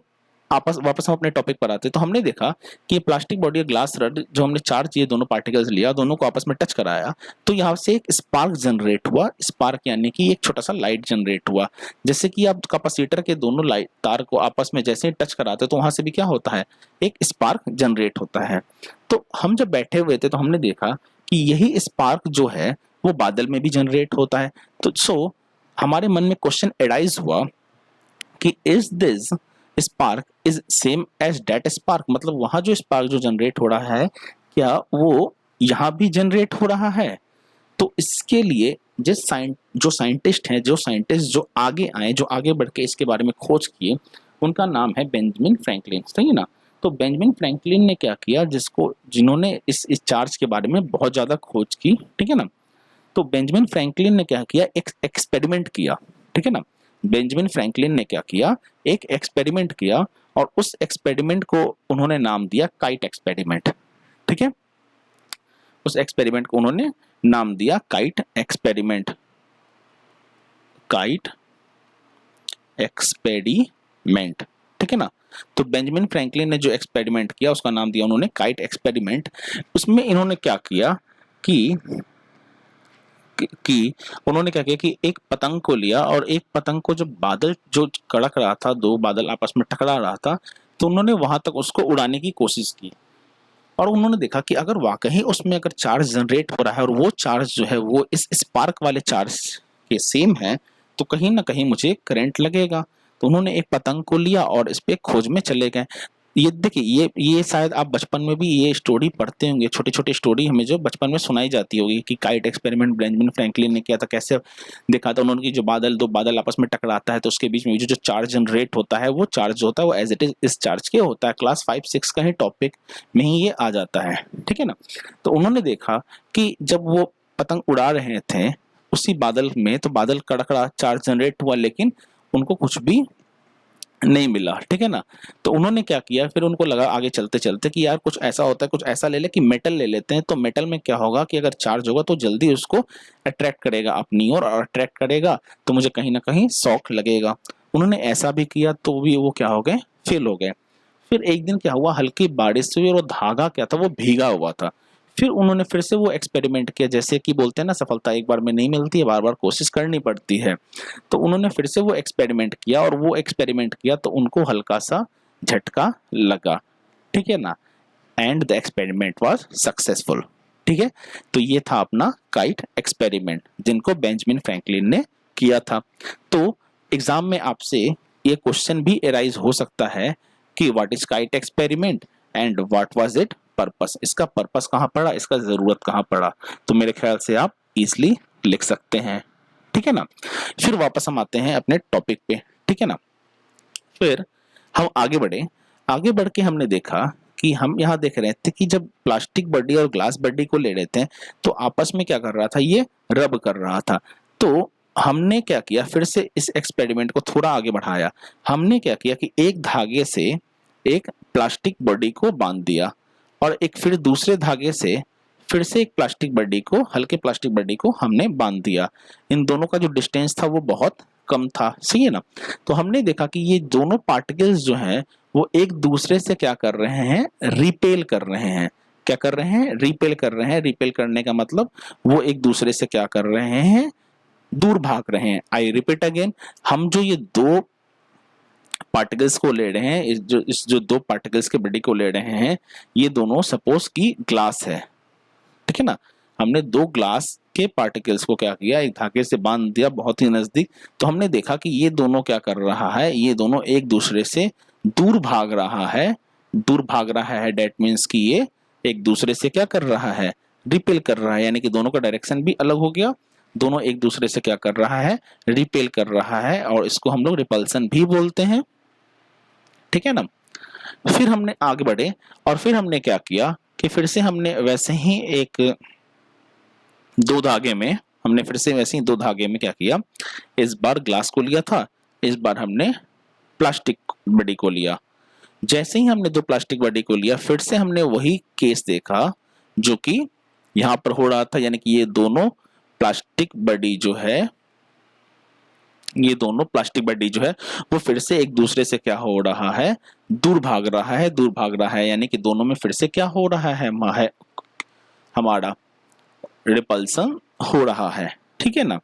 वापस हम अपने टॉपिक पर आते हैं, तो हमने देखा कि प्लास्टिक बॉडी और ग्लास रड जो हमने चार्ज ये दोनों पार्टिकल्स लिया, दोनों को आपस में टच कराया, तो यहाँ से एक स्पार्क जनरेट हुआ, स्पार्क यानी कि एक छोटा सा लाइट जनरेट हुआ। जैसे कि आप कैपेसिटर के दोनों लाइट तार को आपस में जैसे ही टच कराते तो वहां से भी क्या होता है, एक स्पार्क जनरेट होता है। तो हम जब बैठे हुए थे तो हमने देखा कि यही स्पार्क जो है वो बादल में भी जनरेट होता है। तो हमारे मन में क्वेश्चन एराइज हुआ कि is this spark is same as that spark, मतलब वहां जो स्पार्क जो जनरेट हो रहा है क्या वो यहाँ भी जनरेट हो रहा है। तो इसके लिए जो साइंटिस्ट जो आगे आए, जो आगे बढ़ के इसके बारे में खोज किए, उनका नाम है बेंजामिन फ्रैंकलिन, सही है ना। तो बेंजामिन फ्रैंकलिन ने क्या किया, जिन्होंने इस चार्ज के बारे में बहुत ज्यादा खोज की, ठीक है ना। तो बेंजामिन फ्रैंकलिन ने क्या किया, एक एक्सपेरिमेंट किया, ठीक है ना। बेंजामिन फ्रैंकलिन ने क्या किया, एक एक्सपेरिमेंट किया और उस एक्सपेरिमेंट को उन्होंने नाम दिया काइट एक्सपेरिमेंट, ठीक है। उस एक्सपेरिमेंट को उन्होंने नाम दिया काइट एक्सपेरिमेंट, काइट एक्सपेरिमेंट, ठीक है ना। तो बेंजामिन फ्रैंकलिन ने जो एक्सपेरिमेंट किया उसका नाम दिया उन्होंने काइट एक्सपेरिमेंट। उसमें इन्होंने क्या किया कि उन्होंने क्या किया कि एक पतंग को लिया और एक पतंग को जब बादल जो कड़क रहा था, दो बादल आपस में टकरा रहा था, तो उन्होंने वहां तक उसको उड़ाने की कोशिश की और उन्होंने देखा कि अगर वाकई उसमें अगर चार्ज जनरेट हो रहा है और वो चार्ज जो है वो इस स्पार्क वाले चार्ज के सेम है, तो कहीं ना कहीं मुझे करंट लगेगा। तो उन्होंने एक पतंग को लिया और इस पे खोज में चले गए। ये देखिए, ये शायद आप बचपन में भी ये स्टोरी पढ़ते होंगे, छोटी छोटी स्टोरी हमें जो बचपन में सुनाई जाती होगी कि काइट एक्सपेरिमेंट बेंजामिन फ्रैंकलिन ने किया था, कैसे देखा था उन्होंने कि जो दो बादल आपस में टकराता है तो उसके बीच में जो चार्ज जनरेट होता है, वो चार्ज होता है वो एज इट इज इस चार्ज के होता है। क्लास 5-6 का ही टॉपिक में ही ये आ जाता है, ठीक है ना। तो उन्होंने देखा कि जब वो पतंग उड़ा रहे थे उसी बादल में, तो बादल कड़कड़ा चार्ज जनरेट हुआ लेकिन उनको कुछ भी नहीं मिला, ठीक है ना। तो उन्होंने क्या किया, फिर उनको लगा आगे चलते चलते कि यार कुछ ऐसा होता है, कुछ ऐसा ले ले कि मेटल ले लेते हैं। तो मेटल में क्या होगा कि अगर चार्ज होगा तो जल्दी उसको अट्रैक्ट करेगा अपनी ओर, और अट्रैक्ट करेगा तो मुझे कहीं ना कहीं शॉक लगेगा। उन्होंने ऐसा भी किया तो भी वो क्या हो गए, फेल हो गए। फिर एक दिन क्या हुआ, हल्की बारिश हुई और वो धागा क्या था, वो भीगा हुआ था। फिर उन्होंने फिर से वो एक्सपेरिमेंट किया, जैसे कि बोलते हैं ना सफलता एक बार में नहीं मिलती है, बार बार कोशिश करनी पड़ती है। तो उन्होंने फिर से वो एक्सपेरिमेंट किया और वो एक्सपेरिमेंट किया तो उनको हल्का सा झटका लगा, ठीक है ना, and the experiment was successful, ठीक है। तो ये था अपना काइट एक्सपेरिमेंट जिनको बेंजामिन फ्रैंकलिन ने किया था। तो एग्जाम में आपसे ये क्वेश्चन भी एराइज हो सकता है कि what is kite experiment and what was it purpose, इसका पर्पस कहाँ पड़ा, इसका जरूरत कहाँ पड़ा। तो मेरे ख्याल से आप इजिली लिख सकते हैं, ठीक है ना। फिर वापस हम आते हैं अपने टॉपिक पे, ठीक है ना। फिर हम आगे बढ़ के हमने देखा कि हम यहाँ देख रहे थे कि जब प्लास्टिक बॉडी और ग्लास बॉडी को ले रहे थे तो आपस में क्या कर रहा था, ये रब कर रहा था। तो हमने क्या किया, फिर से इस एक्सपेरिमेंट को थोड़ा आगे बढ़ाया। हमने क्या किया कि एक धागे से एक प्लास्टिक बॉडी को बांध दिया और एक फिर दूसरे धागे से फिर से एक प्लास्टिक बॉडी को, हल्के प्लास्टिक बॉडी को हमने बांध दिया। इन दोनों का जो डिस्टेंस था वो बहुत कम था, सही है ना। तो हमने देखा कि ये दोनों पार्टिकल्स जो हैं वो एक दूसरे से क्या कर रहे हैं, रिपेल कर रहे हैं। क्या कर रहे हैं, रिपेल कर रहे हैं। रिपेल करने का मतलब वो एक दूसरे से क्या कर रहे हैं, दूर भाग रहे हैं। आई रिपीट अगेन, हम जो ये दो पार्टिकल्स को ले रहे हैं, इस जो दो पार्टिकल्स के बॉडी को ले रहे हैं, ये दोनों सपोज की ग्लास है, ठीक है ना। हमने दो ग्लास के पार्टिकल्स को क्या किया, एक धागे से बांध दिया बहुत ही नजदीक। तो हमने देखा कि ये दोनों क्या कर रहा है, ये दोनों एक दूसरे से दूर भाग रहा है। दूर भाग रहा है डेट मीन्स कि ये एक दूसरे से क्या कर रहा है, रिपेल कर रहा है, यानी कि दोनों का डायरेक्शन भी अलग हो गया। दोनों एक दूसरे से क्या कर रहा है, रिपेल कर रहा है, और इसको हम लोग रिपल्सन भी बोलते हैं, ठीक है ना। फिर हमने आगे बढ़े और फिर हमने क्या किया कि फिर से हमने वैसे ही एक दो धागे में, हमने फिर से वैसे ही दो धागे में क्या किया, इस बार ग्लास को लिया था, इस बार हमने प्लास्टिक बॉडी को लिया। जैसे ही हमने दो प्लास्टिक बॉडी को लिया, फिर से हमने वही केस देखा जो कि यहां पर हो रहा था, यानी कि ये दोनों प्लास्टिक बॉडी जो है, ये दोनों प्लास्टिक बॉडी जो है वो फिर से एक दूसरे से क्या हो रहा है, दूर भाग रहा है, दूर भाग रहा है, यानी कि दोनों में फिर से क्या हो रहा है, हमारा रिपल्सन हो रहा है, ठीक है ना।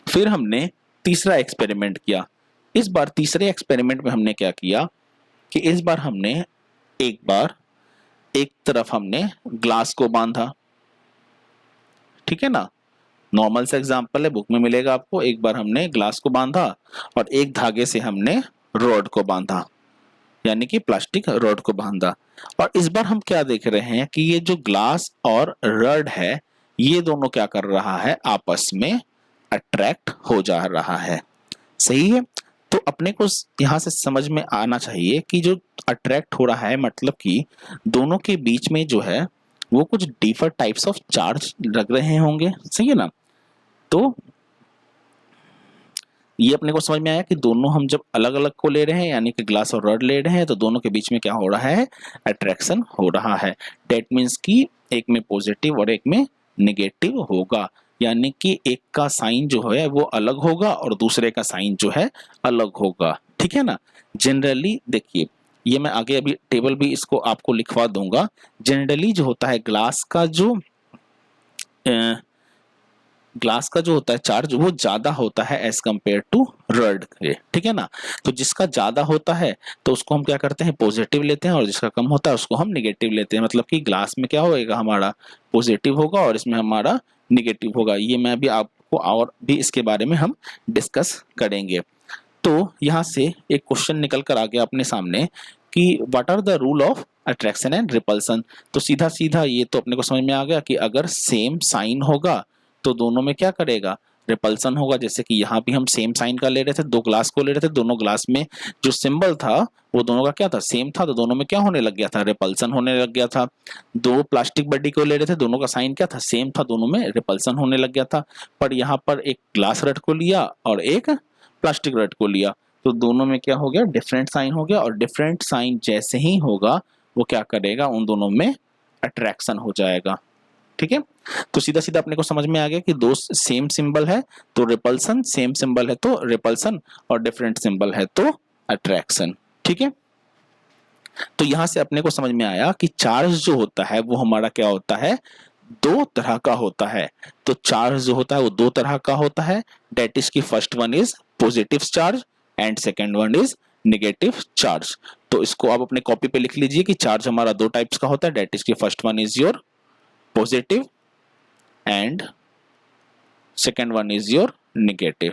फिर हमने तीसरा एक्सपेरिमेंट किया। इस बार तीसरे एक्सपेरिमेंट में हमने क्या किया कि इस बार हमने एक बार एक तरफ हमने ग्लास को बांधा, ठीक है ना। नॉर्मल सा एग्जांपल है, बुक में मिलेगा आपको। एक बार हमने ग्लास को बांधा और एक धागे से हमने रॉड को बांधा, यानी कि प्लास्टिक रॉड को बांधा। और इस बार हम क्या देख रहे हैं कि ये जो ग्लास और रॉड है, ये दोनों क्या कर रहा है, आपस में अट्रैक्ट हो जा रहा है, सही है। तो अपने को यहां से समझ में आना चाहिए कि जो अट्रैक्ट हो रहा है मतलब कि दोनों के बीच में जो है वो कुछ डिफरेंट टाइप्स ऑफ चार्ज लग रहे होंगे, सही है ना। तो ये अपने को समझ में आया कि दोनों हम जब अलग अलग को ले रहे हैं, यानी कि ग्लास और रॉड ले रहे हैं, तो दोनों के बीच में क्या हो रहा है, अट्रैक्शन हो रहा है। डेट मीन्स कि एक में पॉजिटिव और एक में नेगेटिव होगा, यानी कि एक का साइन जो है वो अलग होगा और दूसरे का साइन जो है अलग होगा, ठीक है ना। जनरली देखिए, ये मैं आगे अभी टेबल भी इसको आपको लिखवा दूंगा। जनरली जो होता है ग्लास का जो होता है चार्ज वो ज्यादा होता है एज कंपेयर टू रॉड के, ठीक है ना। तो जिसका ज्यादा होता है तो उसको हम क्या करते हैं, पॉजिटिव लेते हैं, और जिसका कम होता है उसको हम निगेटिव लेते हैं। मतलब कि ग्लास में क्या होगा, हमारा पॉजिटिव होगा और इसमें हमारा निगेटिव होगा। ये मैं अभी आपको और भी इसके बारे में हम डिस्कस करेंगे। तो यहाँ से एक क्वेश्चन निकल कर आ गया अपने सामने कि what are the rule of attraction and repulsion. तो सीधा सीधा ये तो अपने को समझ में आ गया कि अगर सेम साइन होगा तो दोनों में क्या करेगा, रिपल्सन होगा। जैसे कि यहाँ भी हम सेम साइन का ले रहे थे, दो ग्लास को ले रहे थे, दोनों ग्लास में जो सिंबल था वो दोनों का क्या था, सेम था, तो दोनों में क्या होने लग गया था, रिपल्सन होने लग गया था। दो प्लास्टिक बॉडी को ले रहे थे, दोनों का साइन क्या था, सेम था, दोनों में रिपल्सन होने लग गया था। पर यहाँ पर एक ग्लास रड को लिया और एक प्लास्टिक रड को लिया, तो दोनों में क्या हो गया, डिफरेंट साइन हो गया। और डिफरेंट साइन जैसे ही होगा वो क्या करेगा, उन दोनों में अट्रैक्शन हो जाएगा, ठीक है। तो सीधा सीधा अपने को समझ में आ गया कि दो सेम सिंबल है तो रिपल्सन, सेम सिंबल है तो रिपल्सन, और डिफरेंट सिंबल है तो अट्रैक्शन, ठीक है। तो यहां से अपने को समझ में आया कि चार्ज जो होता है वो हमारा क्या होता है, दो तरह का होता है। तो चार्ज जो होता है वो दो तरह का होता है, डेट इज की first one is positive charge and second one is negative charge. तो इसको आप अपने कॉपी पे लिख लीजिए कि चार्ज हमारा दो टाइप्स का होता है, डेट इज की first one is your positive and second one is your negative.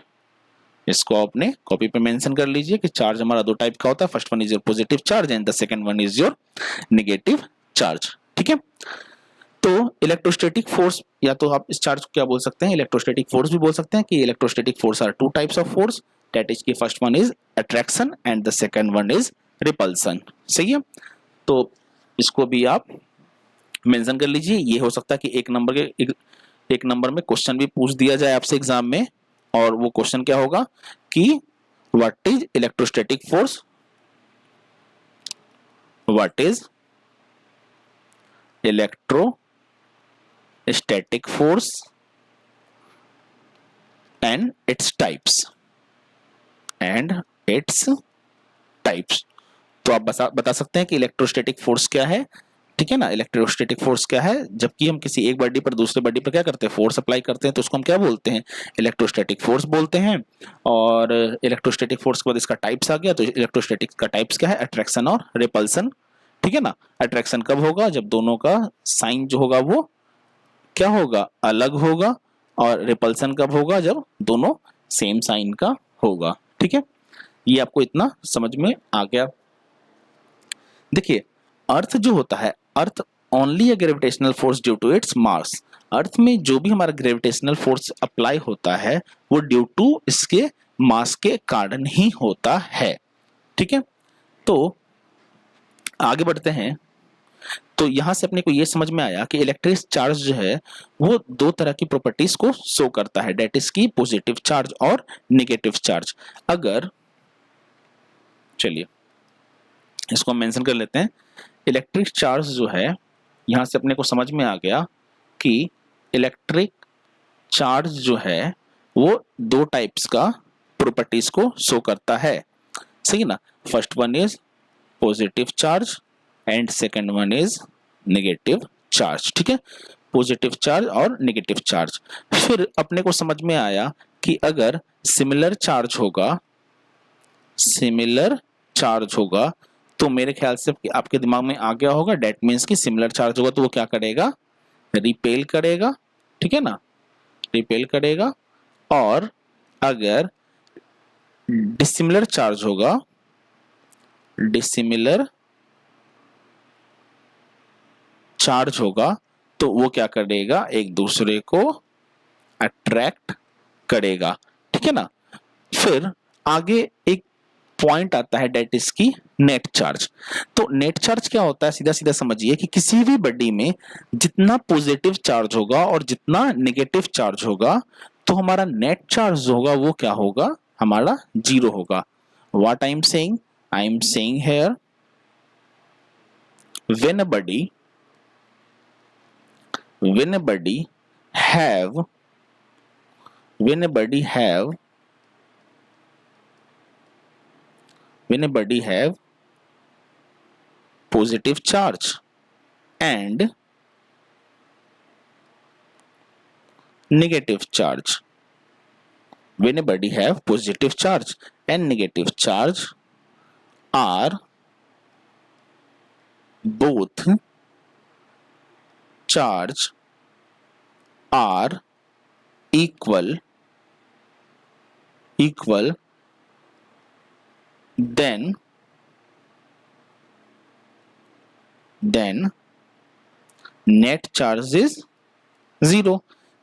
इसको अपने कॉपी पे मेंशन कर लीजिए कि चार्ज हमारा दो टाइप का होता है, first one is your positive charge and the second one is your negative charge, ठीक है। तो इलेक्ट्रोस्टैटिक फोर्स, या तो आप इस चार्ज को क्या बोल सकते हैं, इलेक्ट्रोस्टैटिक फोर्स भी बोल सकते हैं कि electrostatic force are two types of force, that is की first one is attraction and the second one is repulsion, सही है। तो इसको भी आप मेंशन कर लीजिए। ये हो सकता है कि एक एक नंबर में क्वेश्चन भी पूछ दिया जाए आपसे एग्जाम में, और वो क्वेश्चन क्या होगा कि what is electrostatic force, what is electrostatic force and its types, तो आप बता सकते हैं कि इलेक्ट्रोस्टैटिक फोर्स क्या है, ठीक है ना। इलेक्ट्रोस्टैटिक फोर्स क्या है, जबकि हम किसी एक बॉडी पर दूसरे बॉडी पर क्या करते हैं, फोर्स अप्लाई करते हैं, तो उसको हम क्या बोलते हैं, इलेक्ट्रोस्टैटिक फोर्स बोलते हैं। और इलेक्ट्रोस्टैटिक फोर्स के बाद इसका टाइप्स आ गया, तो इलेक्ट्रोस्टैटिक का टाइप्स क्या है, अट्रैक्शन और रिपल्सन, ठीक है ना। अट्रैक्शन कब होगा, जब दोनों का साइन जो होगा वो क्या होगा, अलग होगा, और रिपल्सन कब होगा, जब दोनों सेम साइन का होगा, ठीक है। ये आपको इतना समझ में आ गया। देखिए अर्थ जो होता है, earth only a gravitational force due to its mass, earth में जो भी हमारा ग्रेविटेशनल फोर्स अप्लाई होता है वो ड्यू टू इसके मास के कारण ही होता है, ठीक है। तो आगे बढ़ते हैं। तो यहां से अपने को यह समझ में आया कि इलेक्ट्रिक चार्ज जो है वो दो तरह की प्रॉपर्टीज को शो करता है, डेट इज की पॉजिटिव चार्ज और नेगेटिव चार्ज। अगर चलिए इसको हम मेंशन कर लेते हैं। इलेक्ट्रिक चार्ज जो है, यहां से अपने को समझ में आ गया कि इलेक्ट्रिक चार्ज जो है वो दो टाइप्स का प्रॉपर्टीज को शो करता है, सही ना। First one is positive charge and second one is negative charge, ठीक है। पॉजिटिव चार्ज और नेगेटिव चार्ज। फिर अपने को समझ में आया कि अगर सिमिलर चार्ज होगा तो मेरे ख्याल से आपके दिमाग में आ गया होगा, डेट मीन्स कि सिमिलर चार्ज होगा तो वो क्या करेगा, रिपेल करेगा, ठीक है ना, रिपेल करेगा। और अगर डिसिमिलर चार्ज होगा, डिसिमिलर चार्ज होगा तो वो क्या करेगा, एक दूसरे को अट्रैक्ट करेगा, ठीक है ना। फिर आगे एक पॉइंट आता है, डेट इज की नेट चार्ज। तो नेट चार्ज क्या होता है, सीधा सीधा समझिए कि किसी भी बॉडी में जितना पॉजिटिव चार्ज होगा और जितना नेगेटिव चार्ज होगा तो हमारा नेट चार्ज होगा वो क्या होगा, हमारा जीरो होगा। What I am saying here, when a body have positive charge and negative charge, when a body have positive charge and negative charge are both charge are equal, then net charge is zero.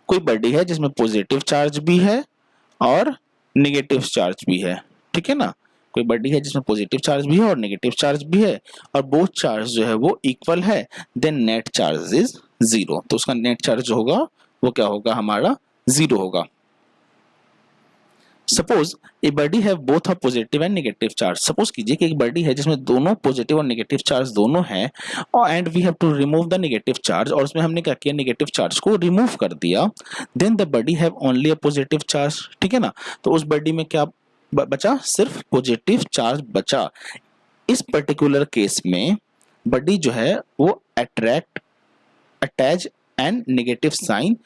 कोई body है जिसमें positive charge भी है और negative charge भी है, ठीक है ना। कोई बॉडी है जिसमें पॉजिटिव चार्ज भी है और नेगेटिव चार्ज भी है और बोथ चार्ज जो है वो इक्वल है, then net charge is zero. तो उसका नेट चार्ज जो होगा वो क्या होगा, हमारा जीरो होगा। Suppose a body have both a positive and negative charge. Suppose कीजिए कि एक बॉडी है जिसमें दोनों पॉजिटिव और नेगेटिव चार्ज दोनों हैं और and we have to remove the negative charge, और उसमें हमने क्या किया, नेगेटिव चार्ज को रिमूव कर दिया। Then the body have only a positive charge, ठीक है ना। तो उस बॉडी में क्या बचा, सिर्फ पॉजिटिव चार्ज बचा। इस पर्टिकुलर केस में बॉडी जो है वो attach and negative sign,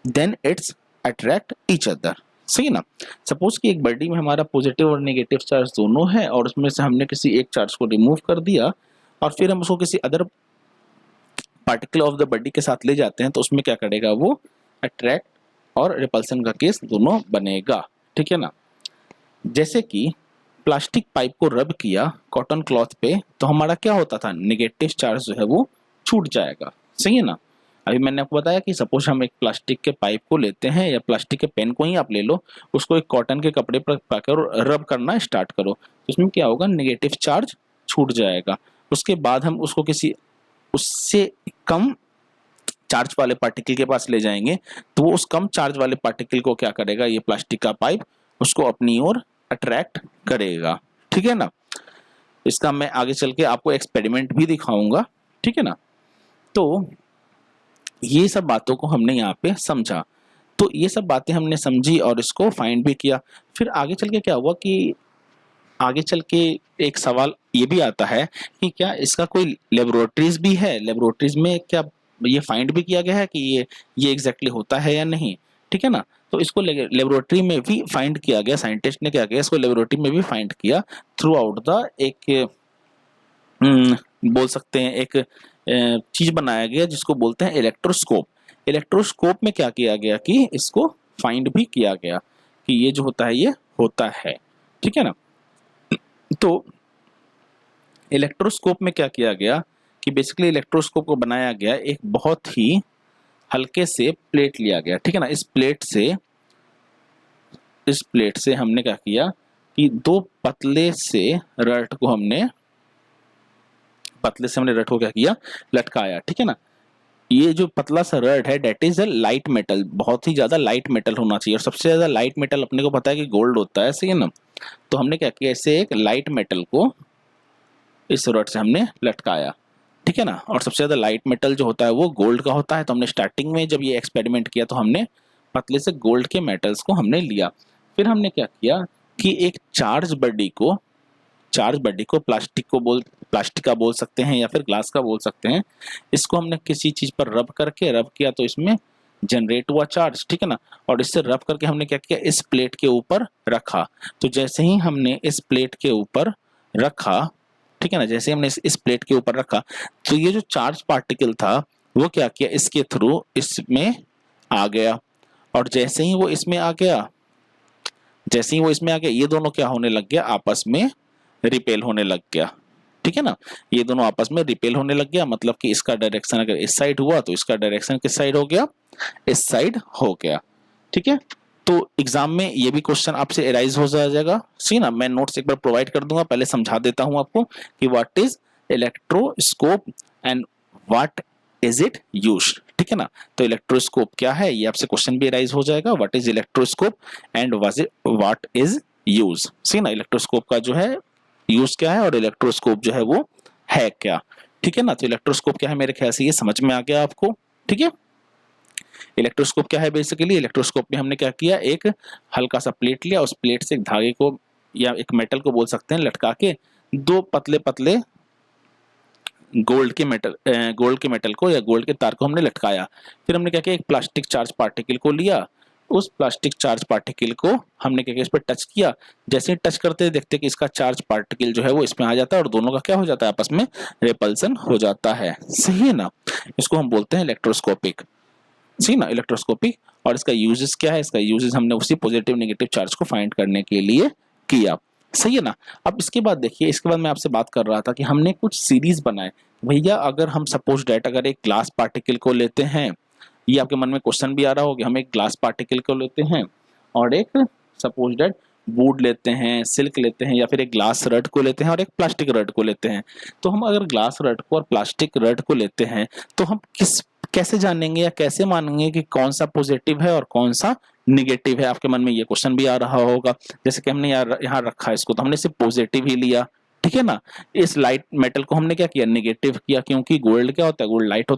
then it's attract each other, सही ना। सपोज कि एक बॉडी में हमारा पॉजिटिव और नेगेटिव चार्ज दोनों है और उसमें से हमने किसी एक चार्ज को रिमूव कर दिया और फिर हम उसको किसी other particle of the body के साथ ले जाते हैं, तो उसमें क्या करेगा, वो अट्रैक्ट और रिपल्सन का केस दोनों बनेगा, ठीक है ना। जैसे कि प्लास्टिक पाइप को रब किया कॉटन क्लॉथ पे तो हमारा क्या होता था, नेगेटिव चार्ज जो है वो छूट जाएगा, सही है ना। अभी मैंने आपको बताया कि सपोज हम एक प्लास्टिक के पाइप को लेते हैं या प्लास्टिक के पेन को ही आप ले लो, उसको एक कॉटन के कपड़े पर पाकर रब करना स्टार्ट करो, तो उसमें क्या होगा, नेगेटिव चार्ज छूट जाएगा। उसके बाद हम उसको किसी उससे कम चार्ज वाले पार्टिकल के पास ले जाएंगे तो वो उस कम चार्ज वाले पार्टिकल को क्या करेगा, ये प्लास्टिक का पाइप उसको अपनी ओर अट्रैक्ट करेगा। ठीक है ना। इसका मैं आगे चल के आपको एक्सपेरिमेंट भी दिखाऊंगा। ठीक है ना। तो ये सब बातों को हमने यहाँ पे समझा। तो ये सब बातें हमने समझी और इसको फाइंड भी किया। फिर आगे चल के क्या हुआ कि आगे चल के एक सवाल ये भी आता है कि क्या इसका कोई लेबोरेटरीज भी है, लेबोरेटरीज में क्या ये फाइंड भी किया गया है कि ये एग्जैक्टली होता है या नहीं। ठीक है ना। तो इसको लेबोरेटरी में भी फाइंड किया गया, साइंटिस्ट ने क्या किया, इसको लेबोरेटरी में भी फाइंड किया थ्रू आउट द एक बोल सकते हैं एक चीज बनाया गया जिसको बोलते हैं इलेक्ट्रोस्कोप। इलेक्ट्रोस्कोप में क्या किया गया कि इसको फाइंड भी किया गया कि ये जो होता है ये होता है। ठीक है ना। तो इलेक्ट्रोस्कोप में क्या किया गया कि बेसिकली इलेक्ट्रोस्कोप को बनाया गया एक बहुत ही हल्के से प्लेट लिया गया। ठीक है ना। इस प्लेट से हमने क्या किया कि दो पतले से रड को हमने रड को क्या किया, लटकाया। ठीक है ना। ये जो पतला सा रड है that is a light metal, बहुत ही ज्यादा लाइट मेटल होना चाहिए और सबसे ज्यादा लाइट मेटल अपने को पता है कि गोल्ड होता है, सही है ना। तो हमने क्या किया, इससे एक लाइट मेटल को इस रड से हमने लटकाया। ठीक है ना। और सबसे ज्यादा लाइट मेटल जो होता है वो गोल्ड का होता है। तो हमने स्टार्टिंग में जब ये एक्सपेरिमेंट किया तो हमने पतले से गोल्ड के मेटल्स को हमने लिया। फिर हमने क्या किया कि एक चार्ज बॉडी को प्लास्टिक का बोल सकते हैं या फिर ग्लास का बोल सकते हैं, इसको हमने किसी चीज पर रब किया तो इसमें जनरेट हुआ चार्ज। ठीक है ना। और इससे रब करके हमने क्या किया, इस प्लेट के ऊपर रखा। तो जैसे ही हमने इस प्लेट के ऊपर रखा, ठीक है ना, जैसे हमने इस प्लेट के ऊपर रखा तो ये जो चार्ज पार्टिकल था वो क्या किया, इसके थ्रू इसमें आ गया। और जैसे ही वो इसमें आ गया ये दोनों क्या होने लग गया, आपस में रिपेल होने लग गया। ठीक है ना। ये दोनों आपस में रिपेल होने लग गया, मतलब कि इसका डायरेक्शन अगर इस साइड हुआ तो इसका डायरेक्शन किस साइड हो गया, इस साइड हो गया। ठीक है। तो एग्जाम में ये भी क्वेश्चन आपसे एराइज हो जाएगा। सी ना, मैं नोट्स एक बार प्रोवाइड कर दूंगा, पहले समझा देता हूं आपको कि what is electroscope and what is it used. ठीक है ना। तो इलेक्ट्रोस्कोप क्या है ये आपसे क्वेश्चन भी एराइज हो जाएगा, what is electroscope and what is use. See ना, इलेक्ट्रोस्कोप का जो है यूज क्या है और इलेक्ट्रोस्कोप जो है वो है क्या। ठीक है ना। तो इलेक्ट्रोस्कोप क्या है, मेरे ख्याल से ये समझ में आ गया आपको। ठीक है। इलेक्ट्रोस्कोप क्या है, बेसिकली इलेक्ट्रोस्कोप में हमने क्या किया, एक हल्का सा प्लेट लिया, उस प्लेट से एक धागे को या एक मेटल को बोल सकते हैं लटका के दो पतले पतले गोल्ड के मेटल को या गोल्ड के तार को हमने लटकाया। फिर हमने क्या किया, एक प्लास्टिक चार्ज पार्टिकल को लिया, उस प्लास्टिक चार्ज पार्टिकल को हमने क्या किया, इस पर टच किया। जैसे ही टच करते देखते कि इसका चार्ज पार्टिकल जो है वो इसमें आ जाता है और दोनों का क्या हो जाता है, आपस में रिपल्सन हो जाता है। सही है ना। इसको हम बोलते हैं इलेक्ट्रोस्कोपिक। सही ना, इलेक्ट्रोस्कोपिक। और इसका यूजेस क्या है, इसका यूजेस हमने उसी पॉजिटिव नेगेटिव चार्ज को फाइंड करने के लिए किया। सही है ना। अब इसके बाद देखिए, इसके बाद मैं आपसे बात कर रहा था कि हमने कुछ सीरीज बनाए। भैया अगर हम सपोज डेट अगर एक ग्लास पार्टिकल को लेते हैं, ये आपके मन में क्वेश्चन भी आ रहा होगा, हम एक ग्लास पार्टिकल को लेते हैं और एक सपोज डेट वुड लेते हैं, सिल्क लेते हैं या फिर एक ग्लास रड को लेते हैं और एक प्लास्टिक रड को लेते हैं। तो हम अगर ग्लास रड को और प्लास्टिक रड को लेते हैं तो हम कैसे जानेंगे या कैसे मानेंगे कि कौन सा पॉजिटिव है और कौन सा निगेटिव है। आपके मन में ये क्वेश्चन भी आ रहा होगा। जैसे कि हमने यहाँ रखा है इसको, तो हमने सिर्फ पॉजिटिव ही लिया। ठीक है ना। इस लाइट मेटल को हमने क्या किया, निगेटिव किया, क्योंकि गोल्ड क्या होता है, गोल्ड लाइट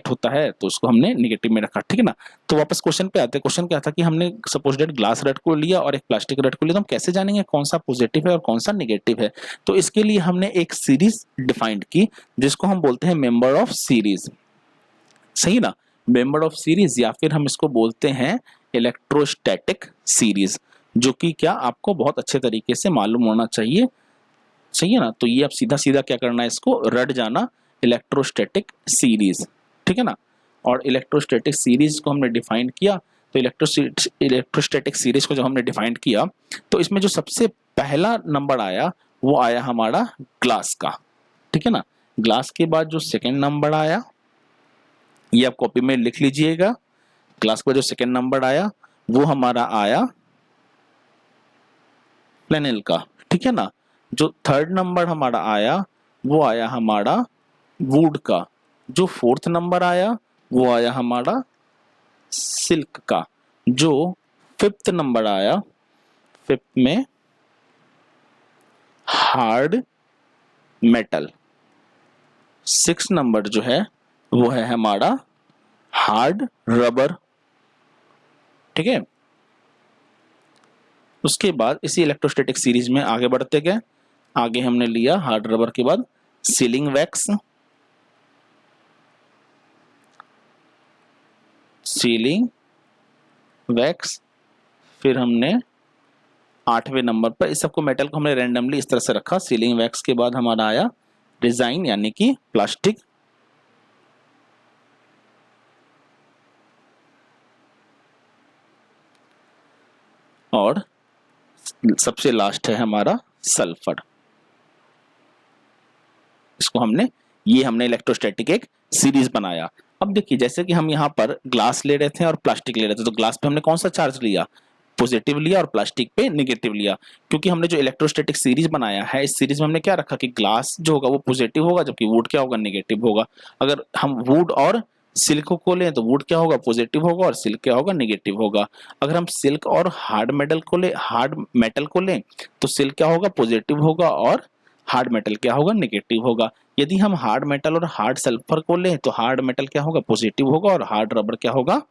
होता है तो उसको हमने निगेटिव में रखा। ठीक है ना। तो वापस क्वेश्चन पे आते हैं। क्वेश्चन क्या था कि हमने सपोज डेट ग्लास रड को लिया और एक प्लास्टिक रड को लिया, तो हम कैसे जानेंगे कौन सा पॉजिटिव है और कौन सा निगेटिव है। तो इसके लिए हमने एक सीरीज डिफाइंड की जिसको हम बोलते हैं मेंबर ऑफ सीरीज। सही ना, मेंबर ऑफ सीरीज, या फिर हम इसको बोलते हैं इलेक्ट्रोस्टैटिक सीरीज, जो कि क्या आपको बहुत अच्छे तरीके से मालूम होना चाहिए। सही है ना। तो ये आप सीधा सीधा क्या करना है, इसको रट जाना, इलेक्ट्रोस्टैटिक सीरीज। ठीक है ना। और इलेक्ट्रोस्टैटिक सीरीज को हमने डिफाइन किया। तो इलेक्ट्रोस्टैटिक सीरीज को जब हमने डिफाइन किया तो इसमें जो सबसे पहला नंबर आया वो आया हमारा ग्लास का। ठीक है ना। ग्लास के बाद जो सेकेंड नंबर आया, ये आप कॉपी में लिख लीजिएगा, ग्लास का जो सेकेंड नंबर आया वो हमारा आया प्लेनेल का। ठीक है ना। जो थर्ड नंबर हमारा आया वो आया हमारा वुड का। जो फोर्थ नंबर आया वो आया हमारा सिल्क का, जो 5th नंबर आया, 5th में हार्ड मेटल। 6 नंबर जो है वो है हमारा हार्ड रबर, ठीक है। उसके बाद इसी इलेक्ट्रोस्टैटिक सीरीज में आगे बढ़ते गए, आगे हमने लिया हार्ड रबर के बाद सीलिंग वैक्स, सीलिंग वैक्स, फिर हमने 8वें नंबर पर इस सबको मेटल को हमने रैंडमली इस तरह से रखा। सीलिंग वैक्स के बाद हमारा आया डिजाइन यानी कि प्लास्टिक, और सबसे लास्ट है हमारा सल्फर। इसको हमने इलेक्ट्रोस्टैटिक एक सीरीज बनाया। अब देखिए जैसे कि हम यहाँ पर ग्लास ले रहे थे और प्लास्टिक ले रहे थे, तो ग्लास पे हमने कौन सा चार्ज लिया, पॉजिटिव लिया, और प्लास्टिक पे नेगेटिव लिया। क्योंकि हमने जो इलेक्ट्रोस्टैटिक सीरीज बनाया है, इस सीरीज में हमने क्या रखा कि ग्लास जो होगा वो पॉजिटिव होगा, जबकि वुड क्या होगा, नेगेटिव होगा। अगर हम वुड और सिल्क को लें तो वुड क्या होगा, पॉजिटिव होगा, और सिल्क क्या होगा, नेगेटिव होगा। अगर हम सिल्क और हार्ड मेटल को लें तो सिल्क क्या होगा, पॉजिटिव होगा, और हार्ड मेटल क्या होगा, नेगेटिव होगा। यदि हम हार्ड मेटल और हार्ड सल्फर को लें तो हार्ड मेटल क्या होगा, पॉजिटिव होगा, और हार्ड रबर क्या होगा,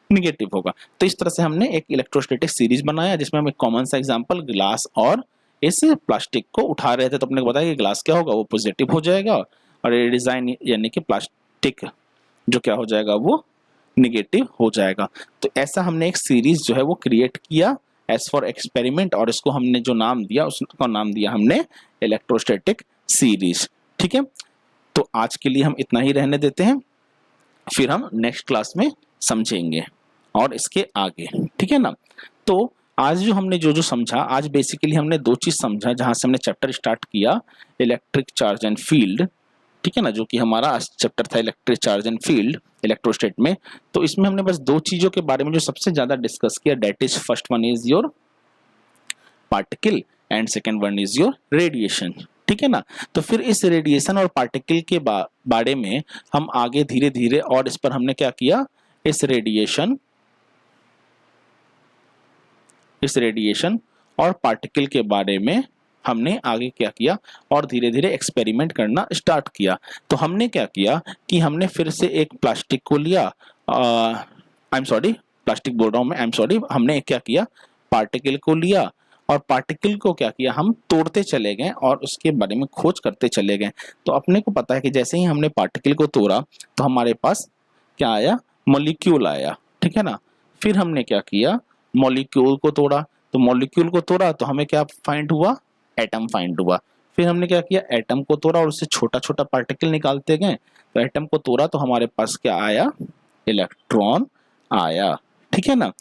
निगेटिव होगा। तो इस तरह से हमने एक इलेक्ट्रोस्टैटिक सीरीज बनाया जिसमें हम एक कॉमन सा एग्जांपल ग्लास और इस प्लास्टिक को उठा रहे थे। तो अपने को बताया कि ग्लास क्या होगा, वो पॉजिटिव हो जाएगा, और ये डिजाइन यानी कि प्लास्टिक जो क्या हो जाएगा, वो निगेटिव हो जाएगा। तो ऐसा हमने एक सीरीज जो है वो क्रिएट किया एज फॉर एक्सपेरिमेंट, और इसको हमने जो नाम दिया उसका नाम दिया हमने इलेक्ट्रोस्टैटिक सीरीज, ठीक है। तो आज के लिए हम इतना ही रहने देते हैं, फिर हम नेक्स्ट क्लास में समझेंगे और इसके आगे, ठीक है ना। तो आज जो हमने जो समझा, आज बेसिकली हमने 2 चीज समझा जहां से हमने चैप्टर स्टार्ट किया, इलेक्ट्रिक चार्ज एंड फील्ड, ठीक है ना, जो कि हमारा चैप्टर था इलेक्ट्रिक चार्ज एंड फील्ड इलेक्ट्रोस्टैट में। तो इसमें हमने बस 2 चीजों के बारे में जो सबसे ज्यादा डिस्कस किया, that is first one is your particle and second one is your radiation, ठीक है ना। तो फिर इस रेडिएशन और पार्टिकल के बारे में हम आगे धीरे धीरे, और इस पर हमने क्या किया, इस रेडिएशन और पार्टिकल के बारे में हमने आगे क्या किया, और धीरे धीरे एक्सपेरिमेंट करना स्टार्ट किया। तो हमने क्या किया कि हमने फिर से एक प्लास्टिक को लिया, प्लास्टिक बोल रहा हूं मैं, हमने क्या किया, पार्टिकल को लिया, और पार्टिकल को क्या किया, हम तोड़ते चले गए और उसके बारे में खोज करते चले गए। तो अपने को पता है कि जैसे ही हमने पार्टिकल को तोड़ा तो हमारे पास क्या आया, मॉलिक्यूल आया, ठीक है ना। फिर हमने क्या किया, मॉलिक्यूल को तोड़ा, तो मॉलिक्यूल को तोड़ा तो हमें क्या फाइंड हुआ, एटम फाइंड हुआ। फिर हमने क्या किया, एटम को तोड़ा और उससे छोटा छोटा पार्टिकल निकालते गए, तो एटम को तोड़ा तो हमारे पास क्या आया, इलेक्ट्रॉन आया, ठीक है ना।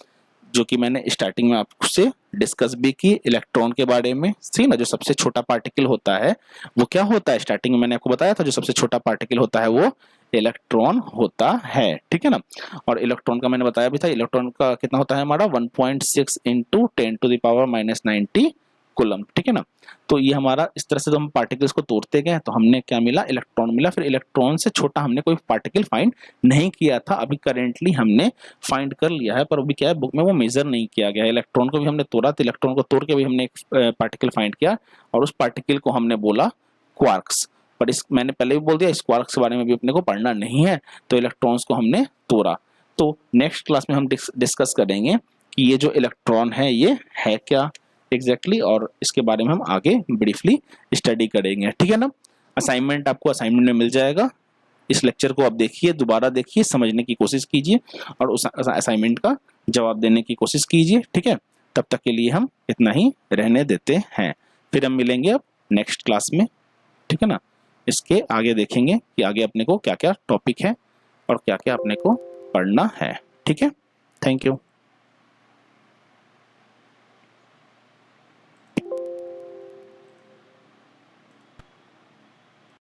जो कि मैंने स्टार्टिंग में आपसे डिस्कस भी की इलेक्ट्रॉन के बारे में, सही ना। जो सबसे छोटा पार्टिकल होता है वो क्या होता है, स्टार्टिंग में मैंने आपको बताया था, जो सबसे छोटा पार्टिकल होता है वो इलेक्ट्रॉन होता है, ठीक है ना। और इलेक्ट्रॉन का मैंने बताया भी था, इलेक्ट्रॉन का कितना होता है हमारा, 1.6 इंटू 10⁻⁻90 कूलम, ठीक है ना। तो ये हमारा इस तरह से जब हम पार्टिकल्स को तोड़ते गए तो हमने क्या मिला, इलेक्ट्रॉन मिला। फिर इलेक्ट्रॉन से छोटा हमने कोई पार्टिकल फाइंड नहीं किया था, अभी करेंटली हमने फाइंड कर लिया है, पर अभी क्या है, बुक में वो मेजर नहीं किया गया है। इलेक्ट्रॉन को भी हमने तोड़ा, तो इलेक्ट्रॉन को तोड़ के भी हमने एक पार्टिकल फाइंड किया, और उस पार्टिकल को हमने बोला क्वार्क्स। पर मैंने पहले भी बोल दिया, इस क्वार्क्स के बारे में भी अपने को पढ़ना नहीं है। तो इलेक्ट्रॉन्स को हमने तोड़ा। तो नेक्स्ट क्लास में हम डिस्कस करेंगे कि ये जो इलेक्ट्रॉन है ये है क्या एग्जैक्टली, और इसके बारे में हम आगे ब्रीफली स्टडी करेंगे, ठीक है ना। असाइनमेंट आपको असाइनमेंट में मिल जाएगा, इस लेक्चर को आप देखिए, दोबारा देखिए, समझने की कोशिश कीजिए और उस असाइनमेंट का जवाब देने की कोशिश कीजिए, ठीक है। तब तक के लिए हम इतना ही रहने देते हैं, फिर हम मिलेंगे अब नेक्स्ट क्लास में, ठीक है ना। इसके आगे देखेंगे कि आगे अपने को क्या क्या टॉपिक है और क्या क्या अपने को पढ़ना है, ठीक है। Thank you.